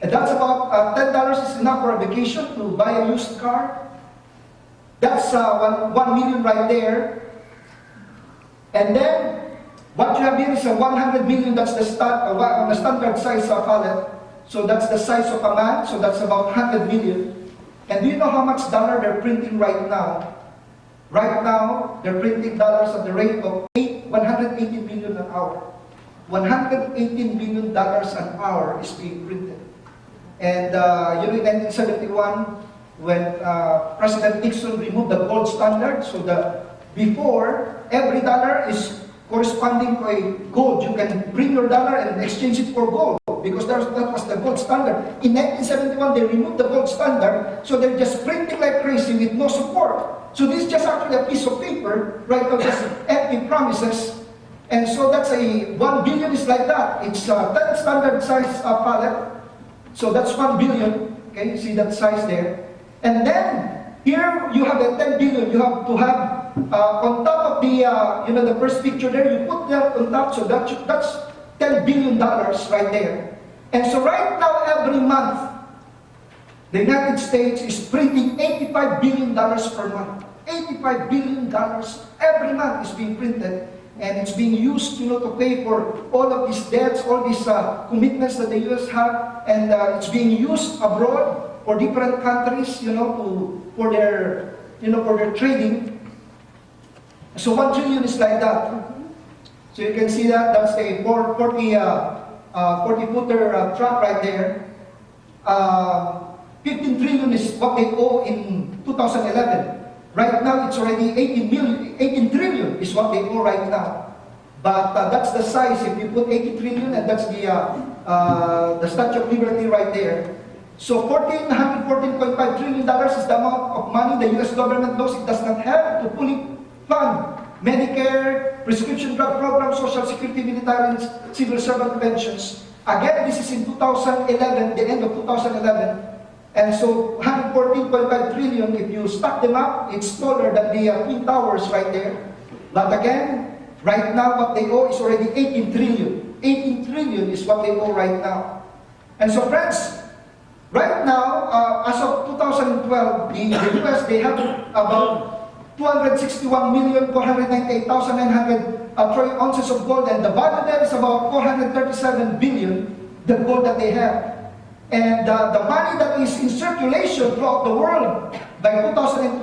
And that's about $10 is enough for a vacation to buy a used car. That's 1 million right there. And then, what you have here is a 100 million, that's the standard size of pallet. So that's the size of a man, so that's about 100 million. And do you know how much dollar they're printing right now? Right now, they're printing dollars at the rate of 118 million an hour. $118 million an hour is being printed. And in 1971, when President Nixon removed the gold standard, so before, every dollar is corresponding to a gold. You can bring your dollar and exchange it for gold because that was the gold standard. In 1971, they removed the gold standard, so they're just printing like crazy with no support. So this is just actually a piece of paper, right now, just empty promises. And so that's 1 billion is like that. It's a 10 standard size pallet. So that's 1 billion. Okay, you see that size there. And then, here you have the 10 billion. You have to have on top of the first picture there, you put that on top, so that's $10 billion right there. And so right now, every month, the United States is printing $85 billion per month. $85 billion every month is being printed, and it's being used, to pay for all of these debts, all these commitments that the U.S. have, and it's being used abroad for different countries, for their trading. So 1 trillion is like that. So you can see that's a 40-footer truck right there. 15 trillion is what they owe in 2011. Right now, it's already 18 trillion is what they owe right now. But that's the size. If you put 80 trillion, and that's the Statue of Liberty right there. So $114.5 trillion is the amount of money the U.S. government knows it does not have to fully fund Medicare, prescription drug program, Social Security, military, and civil servant pensions. Again, this is in 2011, the end of 2011. And so 114.5 trillion, if you stack them up, it's taller than the Twin Towers right there. But again, right now what they owe is already 18 trillion. 18 trillion is what they owe right now. And so friends, right now, as of 2012, the US, they have about 261,498,900 troy ounces of gold, and the value there is about 437 billion, the gold that they have. And the money that is in circulation throughout the world by 2012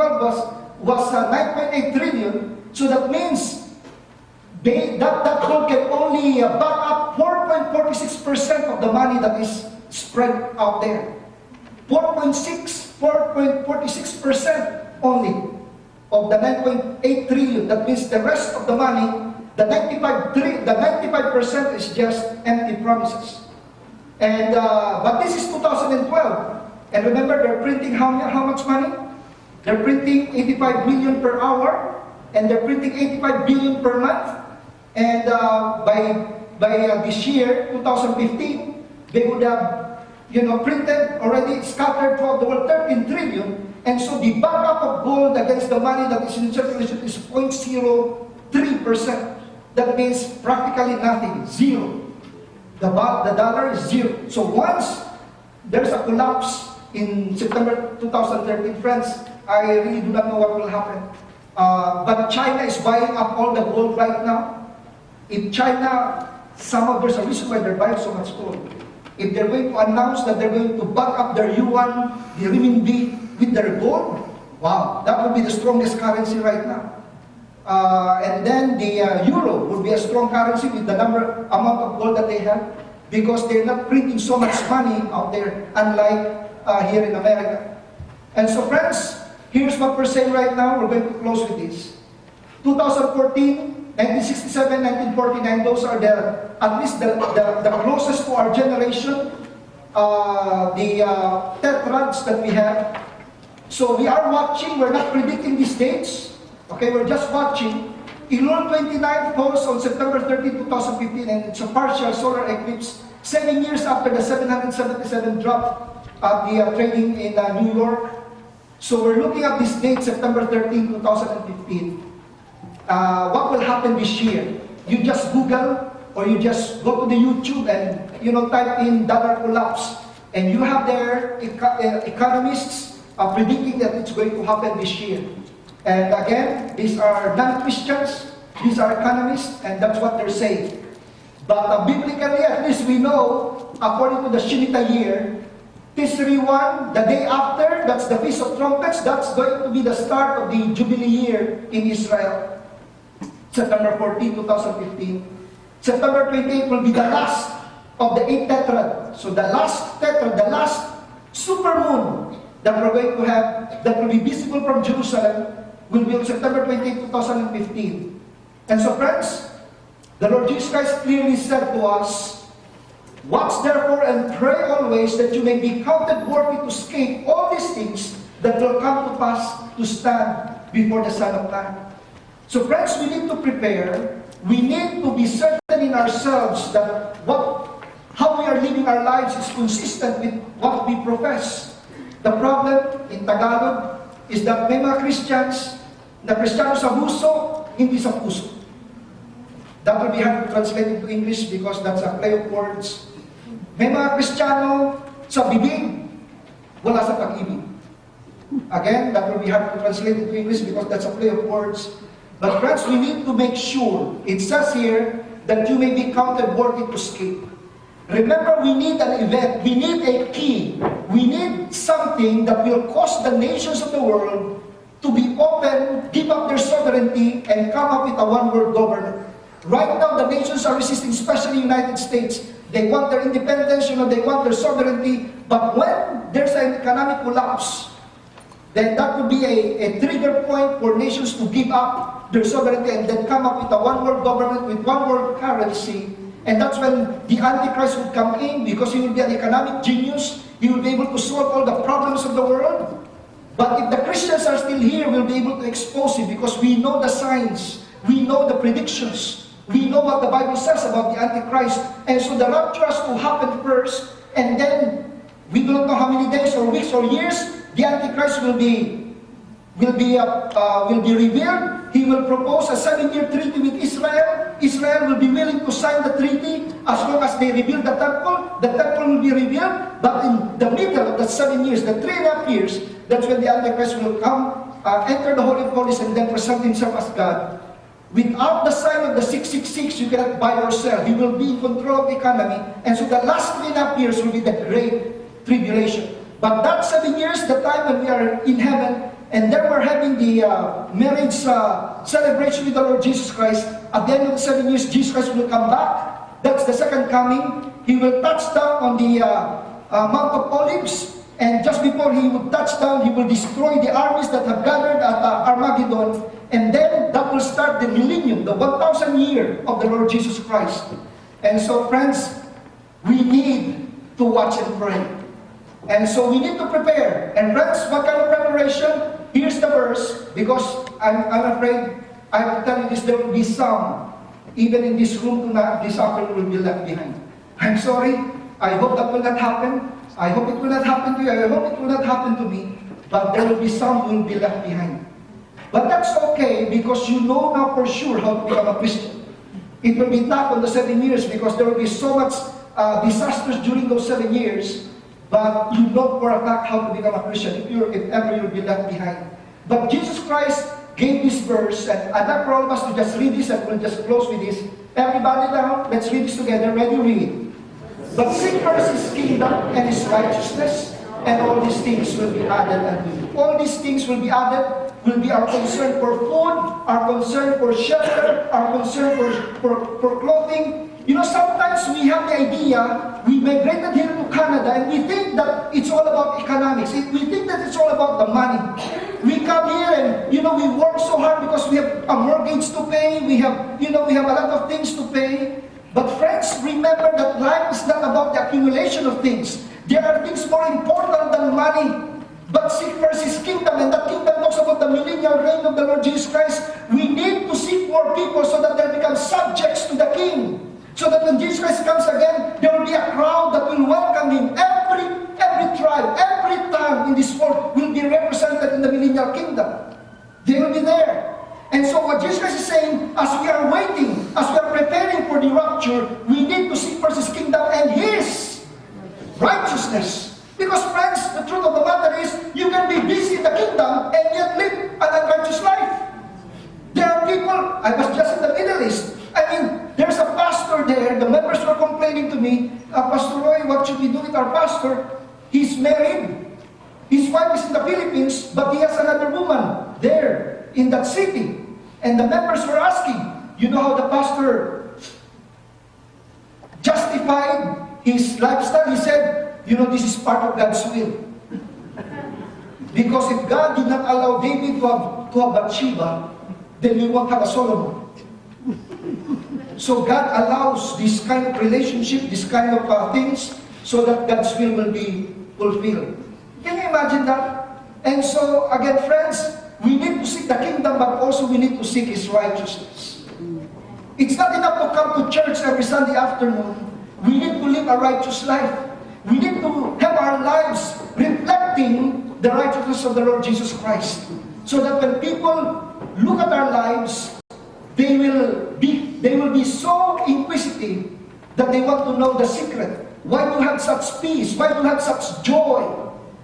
was 9.8 trillion. So that means that gold can only back up 4.46% of the money that is spread out there. 4.46% only of the 9.8 trillion. That means the rest of the money, the 95% is just empty promises. And but this is 2012, and remember they're printing how much money? They're printing 85 million per hour, and they're printing 85 billion per month. And by this year, 2015, they would have printed already scattered throughout the world 13 trillion. And so the backup of gold against the money that is in circulation is 0.03%. That means practically nothing, zero. The dollar is zero. So once there's a collapse in September 2013, friends, I really do not know what will happen. But China is buying up all the gold right now. If China, there's a reason why they're buying so much gold. If they're going to announce that they're going to back up their yuan, the renminbi, with their gold, wow, that would be the strongest currency right now. And then the euro would be a strong currency with the amount of gold that they have, because they're not printing so much money out there, unlike here in America. And so friends, here's what we're saying right now. We're going to close with this. 2014, 1967, 1949, those are at least the closest to our generation, the tetrads that we have. So we are watching, we're not predicting these dates. Okay, we're just watching. Elul 29 falls on September 13, 2015, and it's a partial solar eclipse, 7 years after the 777 drop at the trading in New York. So we're looking at this date, September 13, 2015. What will happen this year? You just Google, or you just go to the YouTube and type in dollar collapse, and you have there economists predicting that it's going to happen this year. And again, these are non-Christians, these are economists, and that's what they're saying. But biblically, at least we know, according to the Shemitah year, Tisri 1, the day after, that's the Feast of Trumpets, that's going to be the start of the Jubilee year in Israel. September 14, 2015. September 28 will be the last of the 8 tetrad. So the last tetrad, the last supermoon that we're going to have, that will be visible from Jerusalem, will be on September 28, 2015. And so friends, the Lord Jesus Christ clearly said to us, "Watch therefore and pray always, that you may be counted worthy to escape all these things that will come to pass to stand before the Son of Man." So friends, we need to prepare. We need to be certain in ourselves that how we are living our lives is consistent with what we profess. The problem in Tagalog is that may mga Christians na Kristiyano sa puso, hindi sa puso. That will be hard to translate into English because that's a play of words. May mga Kristiyano sa bibig, wala sa pag-ibig. Again, that will be hard to translate into English because that's a play of words. But friends, we need to make sure, it says here, that you may be counted worthy to escape. Remember, we need an event, we need a key, we need something that will cause the nations of the world to be open, give up their sovereignty, and come up with a one-world government. Right now, the nations are resisting, especially the United States. They want their independence, they want their sovereignty, but when there's an economic collapse, then that would be a trigger point for nations to give up their sovereignty and then come up with a one-world government with one-world currency. And that's when the Antichrist would come in, because he will be an economic genius. He will be able to solve all the problems of the world. But if the Christians are still here, we'll be able to expose it, because we know the signs we know the predictions. We know what the Bible says about the Antichrist. And so the rapture has to happen first, and then we don't know how many days or weeks or years the Antichrist will be revealed. He will propose a 7-year treaty with Israel. Israel will be willing to sign the treaty as long as they rebuild the temple. The temple will be rebuilt, but in the middle of the 7 years, the 3.5 years, that's when the Antichrist will come, enter the Holy of Holies, and then present himself as God. Without the sign of the 666, you cannot buy or sell. He will be in control of the economy. And so the last 3.5 years will be the great tribulation. But that 7 years, the time when we are in heaven, and then we're having the marriage celebration with the Lord Jesus Christ. At the end of the 7 years, Jesus Christ will come back. That's the second coming. He will touch down on the Mount of Olives. And just before he would touch down, he will destroy the armies that have gathered at Armageddon. And then that will start the millennium, the 1,000 year of the Lord Jesus Christ. And so, friends, we need to watch and pray. And so we need to prepare. And friends, what kind of preparation? Here's the verse, because I'm afraid I have to tell you this, there will be some, even in this room tonight, this afternoon will be left behind. I'm sorry. I hope that will not happen. I hope it will not happen to you. I hope it will not happen to me. But there will be some who will be left behind. But that's okay, because you know now for sure how to become a Christian. It will be tough on the 7 years, because there will be so much disasters during those 7 years. But you know for a fact how to become a Christian if ever you'll be left behind. But Jesus Christ gave this verse, and I'd like for all of us to just read this, and we'll just close with this. Everybody now, let's read this together. Ready, read. But seek first His kingdom and His righteousness, and all these things will be added unto you. All these things will be added, will be our concern for food, our concern for shelter, our concern for clothing. You know, sometimes we have the idea, we migrated here to Canada, and we think that it's all about economics. We think that it's all about the money. We come here and, you know, we work so hard because we have a mortgage to pay, we have a lot of things to pay. But friends, remember that life is not about the accumulation of things. There are things more important than money. But seek first His kingdom, and that kingdom talks about the millennial reign of the Lord Jesus Christ. We need to seek more people so that they become subjects to the King. So that when Jesus Christ comes again, there will be a crowd that will welcome Him. Every tribe, every tongue in this world will be represented in the millennial kingdom. They will be there. And so what Jesus Christ is saying, as we are waiting, as we are preparing for the rapture, we need to seek first His kingdom and His righteousness. Because friends, the truth of the matter is, you can be busy in the kingdom and yet live an unrighteous life. There are people, I was just in the Middle East, there's a pastor there, the members were complaining to me, Pastor Roy, what should we do with our pastor? He's married. His wife is in the Philippines, but he has another woman there in that city. And the members were asking, you know how the pastor justified his lifestyle? He said, you know, this is part of God's will. Because if God did not allow David to have Bathsheba, then we won't have a Solomon. So God allows this kind of relationship, this kind of things, so that God's will be fulfilled. Can you imagine that? And so, again, friends, we need to seek the kingdom, but also we need to seek His righteousness. It's not enough to come to church every Sunday afternoon. We need to live a righteous life. We need to have our lives reflecting the righteousness of the Lord Jesus Christ. So that when people look at our lives, they will be so inquisitive that they want to know the secret. Why do you have such peace? Why do you have such joy?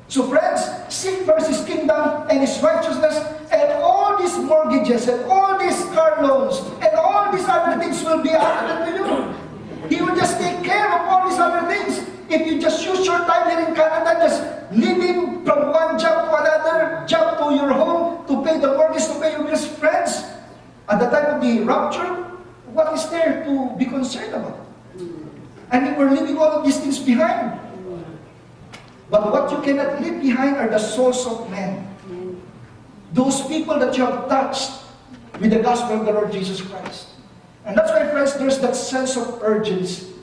So friends, seek first His kingdom and His righteousness, and all these mortgages and all these car loans and all these other things will be added to you. He will just take care of all these other things. If you just use your time here in Canada, just living from one job to another, job to your home, to pay the mortgage, to pay your bills, friends, at the time of the rapture, what is there to be concerned about? We're leaving all of these things behind. But what you cannot leave behind are the souls of men. Those people that you have touched with the gospel of the Lord Jesus Christ. And that's why, friends, there's that sense of urgency.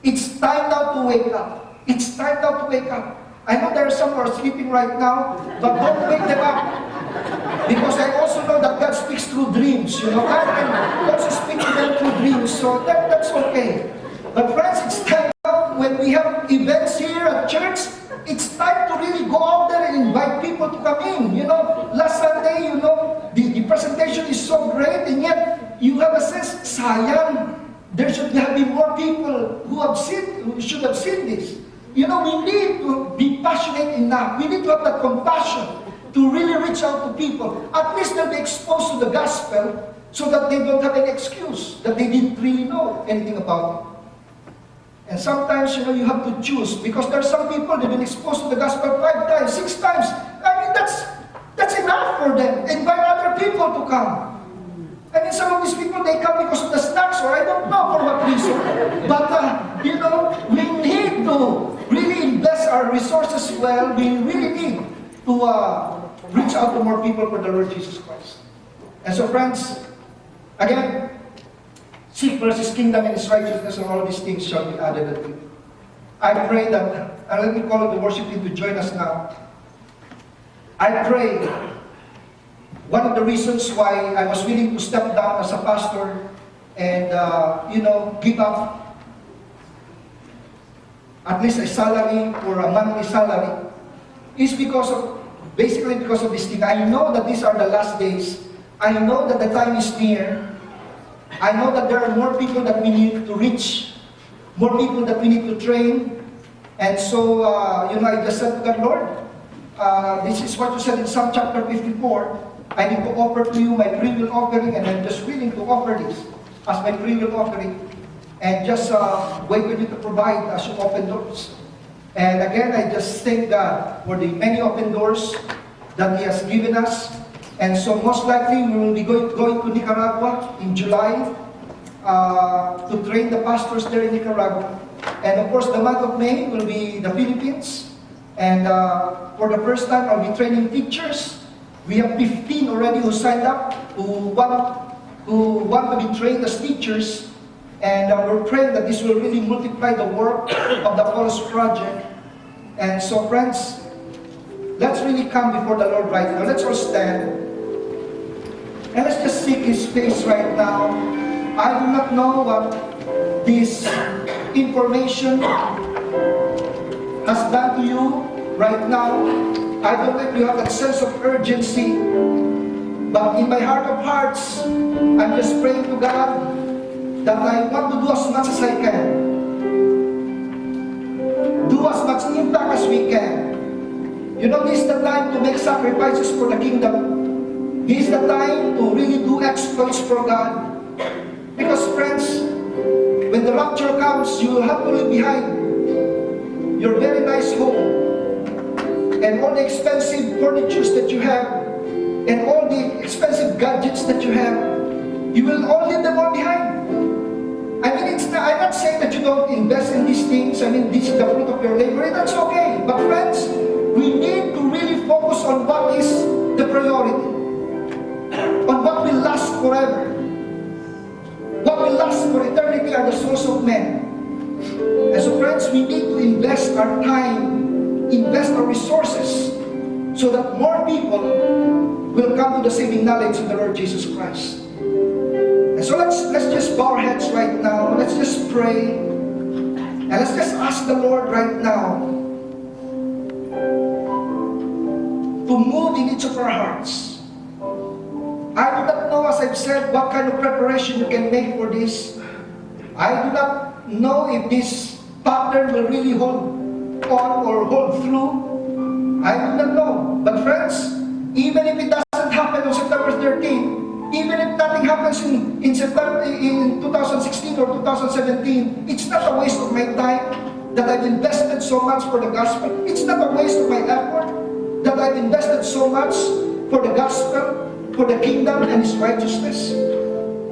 It's time now to wake up. It's time now to wake up. I know there are some who are sleeping right now, but don't wake them up. Because I also know that God speaks through dreams, you know. God can also speak to them through dreams, so that's okay. But friends, it's time now when we have events here at church, it's time to really go out there and invite people to come in. You know, last Sunday, you know, the presentation is so great, and yet you have a sense, sayang, there should have been more people who should have seen this. You know, we need to be passionate enough. We need to have that compassion to really reach out to people. At least they'll be exposed to the gospel so that they don't have an excuse that they didn't really know anything about it. And sometimes, you know, you have to choose because there are some people they've been exposed to the gospel 5 times, 6 times. I mean, that's enough for them. Invite other people to come. I mean, some of these people, they come because of the snacks, or I don't know for what reason. But, you know, we need to really invest our resources well. We really need to reach out to more people for the Lord Jesus Christ. And so, friends, again, seek first His kingdom and His righteousness, and all these things shall be added unto you. I pray that, and let me call the worship team to join us now. I pray, one of the reasons why I was willing to step down as a pastor and, you know, give up at least a salary or a monthly salary is basically because of this thing. I know that these are the last days. I know that the time is near. I know that there are more people that we need to reach, more people that we need to train. And so, you know, I just said to God, Lord, this is what you said in Psalm chapter 54. I need to offer to you my free will offering, and I'm just willing to offer this as my free will offering. And just wait for you to provide as you open doors. And again, I just thank God for the many open doors that He has given us. And so most likely we will be going to Nicaragua in July to train the pastors there in Nicaragua. And of course, the month of May will be the Philippines. And for the first time, I'll be training teachers. We have 15 already who signed up, who want to be trained as teachers. And we're praying that this will really multiply the work of the Apollos Project. And so, friends, let's really come before the Lord right now. Let's all stand. And let's just seek His face right now. I do not know what this information has done to you right now. I don't know if you have that sense of urgency. But in my heart of hearts, I'm just praying to God that I want to do as much as I can. Do as much impact as we can. You know, this is the time to make sacrifices for the kingdom. This is the time to really do exploits for God. Because, friends, when the rapture comes, you will have to leave behind your very nice home and all the expensive furnitures that you have and all the expensive gadgets that you have. You will all leave them all behind. I mean, I'm not saying that you don't invest in these things. I mean, this is the fruit of your labor. That's okay. But friends, we need to really focus on what is the priority. On what will last forever. What will last for eternity are the souls of men. And so, friends, we need to invest our time, invest our resources, so that more people will come to the saving knowledge of the Lord Jesus Christ. And so let's just bow our heads right now. Let's just pray. And let's just ask the Lord right now to move in each of our hearts. I do not know, as I've said, what kind of preparation you can make for this. I do not know if this pattern will really hold on or hold through. I do not know. But friends, even if it doesn't happen on September 13th, even if nothing happens in 2016 or 2017, it's not a waste of my time that I've invested so much for the gospel. It's not a waste of my effort that I've invested so much for the gospel, for the kingdom and His righteousness.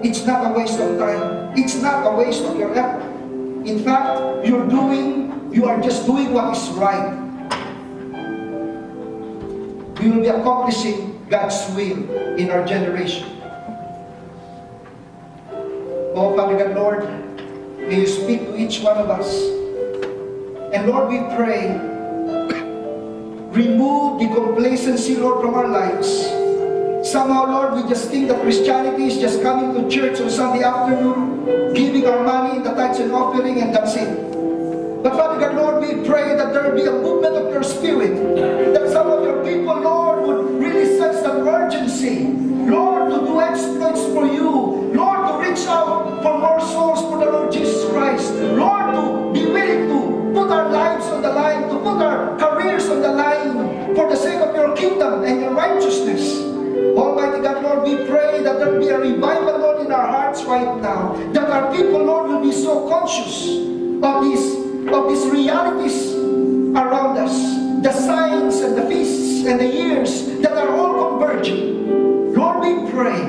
It's not a waste of time. It's not a waste of your effort. In fact, you are just doing what is right. We will be accomplishing God's will in our generation. Oh, Father God, Lord, may you speak to each one of us. And Lord, we pray, remove the complacency, Lord, from our lives. somehow, Lord, we just think that Christianity is just coming to church on Sunday afternoon, giving our money in the tithes and offering, and that's it. But Father God, Lord, we pray that there will be a movement of your Spirit, that some of your people, Lord, would really sense that urgency, Lord, to do exploits for you, Lord, to reach out for more souls for the Lord Jesus Christ, Lord, to be willing to put our lives on the line, to put our careers on the line for the sake of your kingdom and your righteousness. Almighty God, Lord, we pray that there will be a revival, Lord, in our hearts right now, that our people, Lord, will be so conscious of these realities around us, the signs and the feasts and the years that are all converging. Lord, we pray,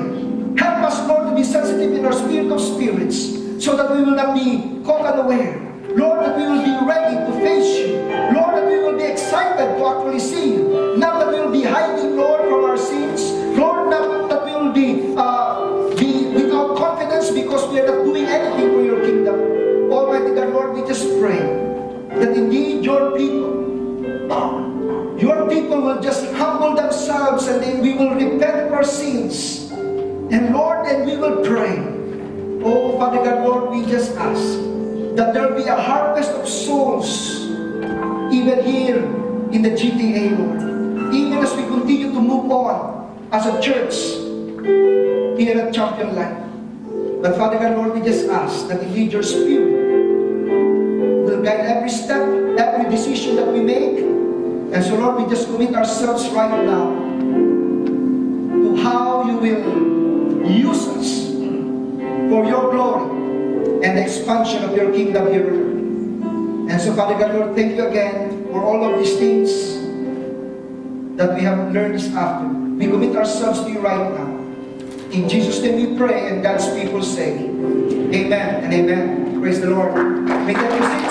help us, Lord, to be sensitive in our spirit of spirits, so that we will not be caught unaware. Lord, that we will be ready to face you. Lord, that we will be excited to actually see you. Not that we will be hiding, Lord, from our sins. Lord, not that we will be without confidence because we are not doing anything for your kingdom. Almighty God, Lord, we just pray that indeed your people will just humble themselves, and then we will repent of our sins. And Lord, and we will pray. Oh, Father God, Lord, we just ask that there will be a harvest of souls even here in the GTA, Lord. Even as we continue to move on as a church here at Champion Life. But Father God, Lord, we just ask that indeed your Spirit will guide every step, every decision that we make. And so, Lord, we just commit ourselves right now to how you will use us for your glory and the expansion of your kingdom here on earth. And so, Father God, Lord, thank you again for all of these things that we have learned this afternoon. We commit ourselves to you right now. In Jesus' name we pray, and God's people say, amen and amen. Praise the Lord. May that you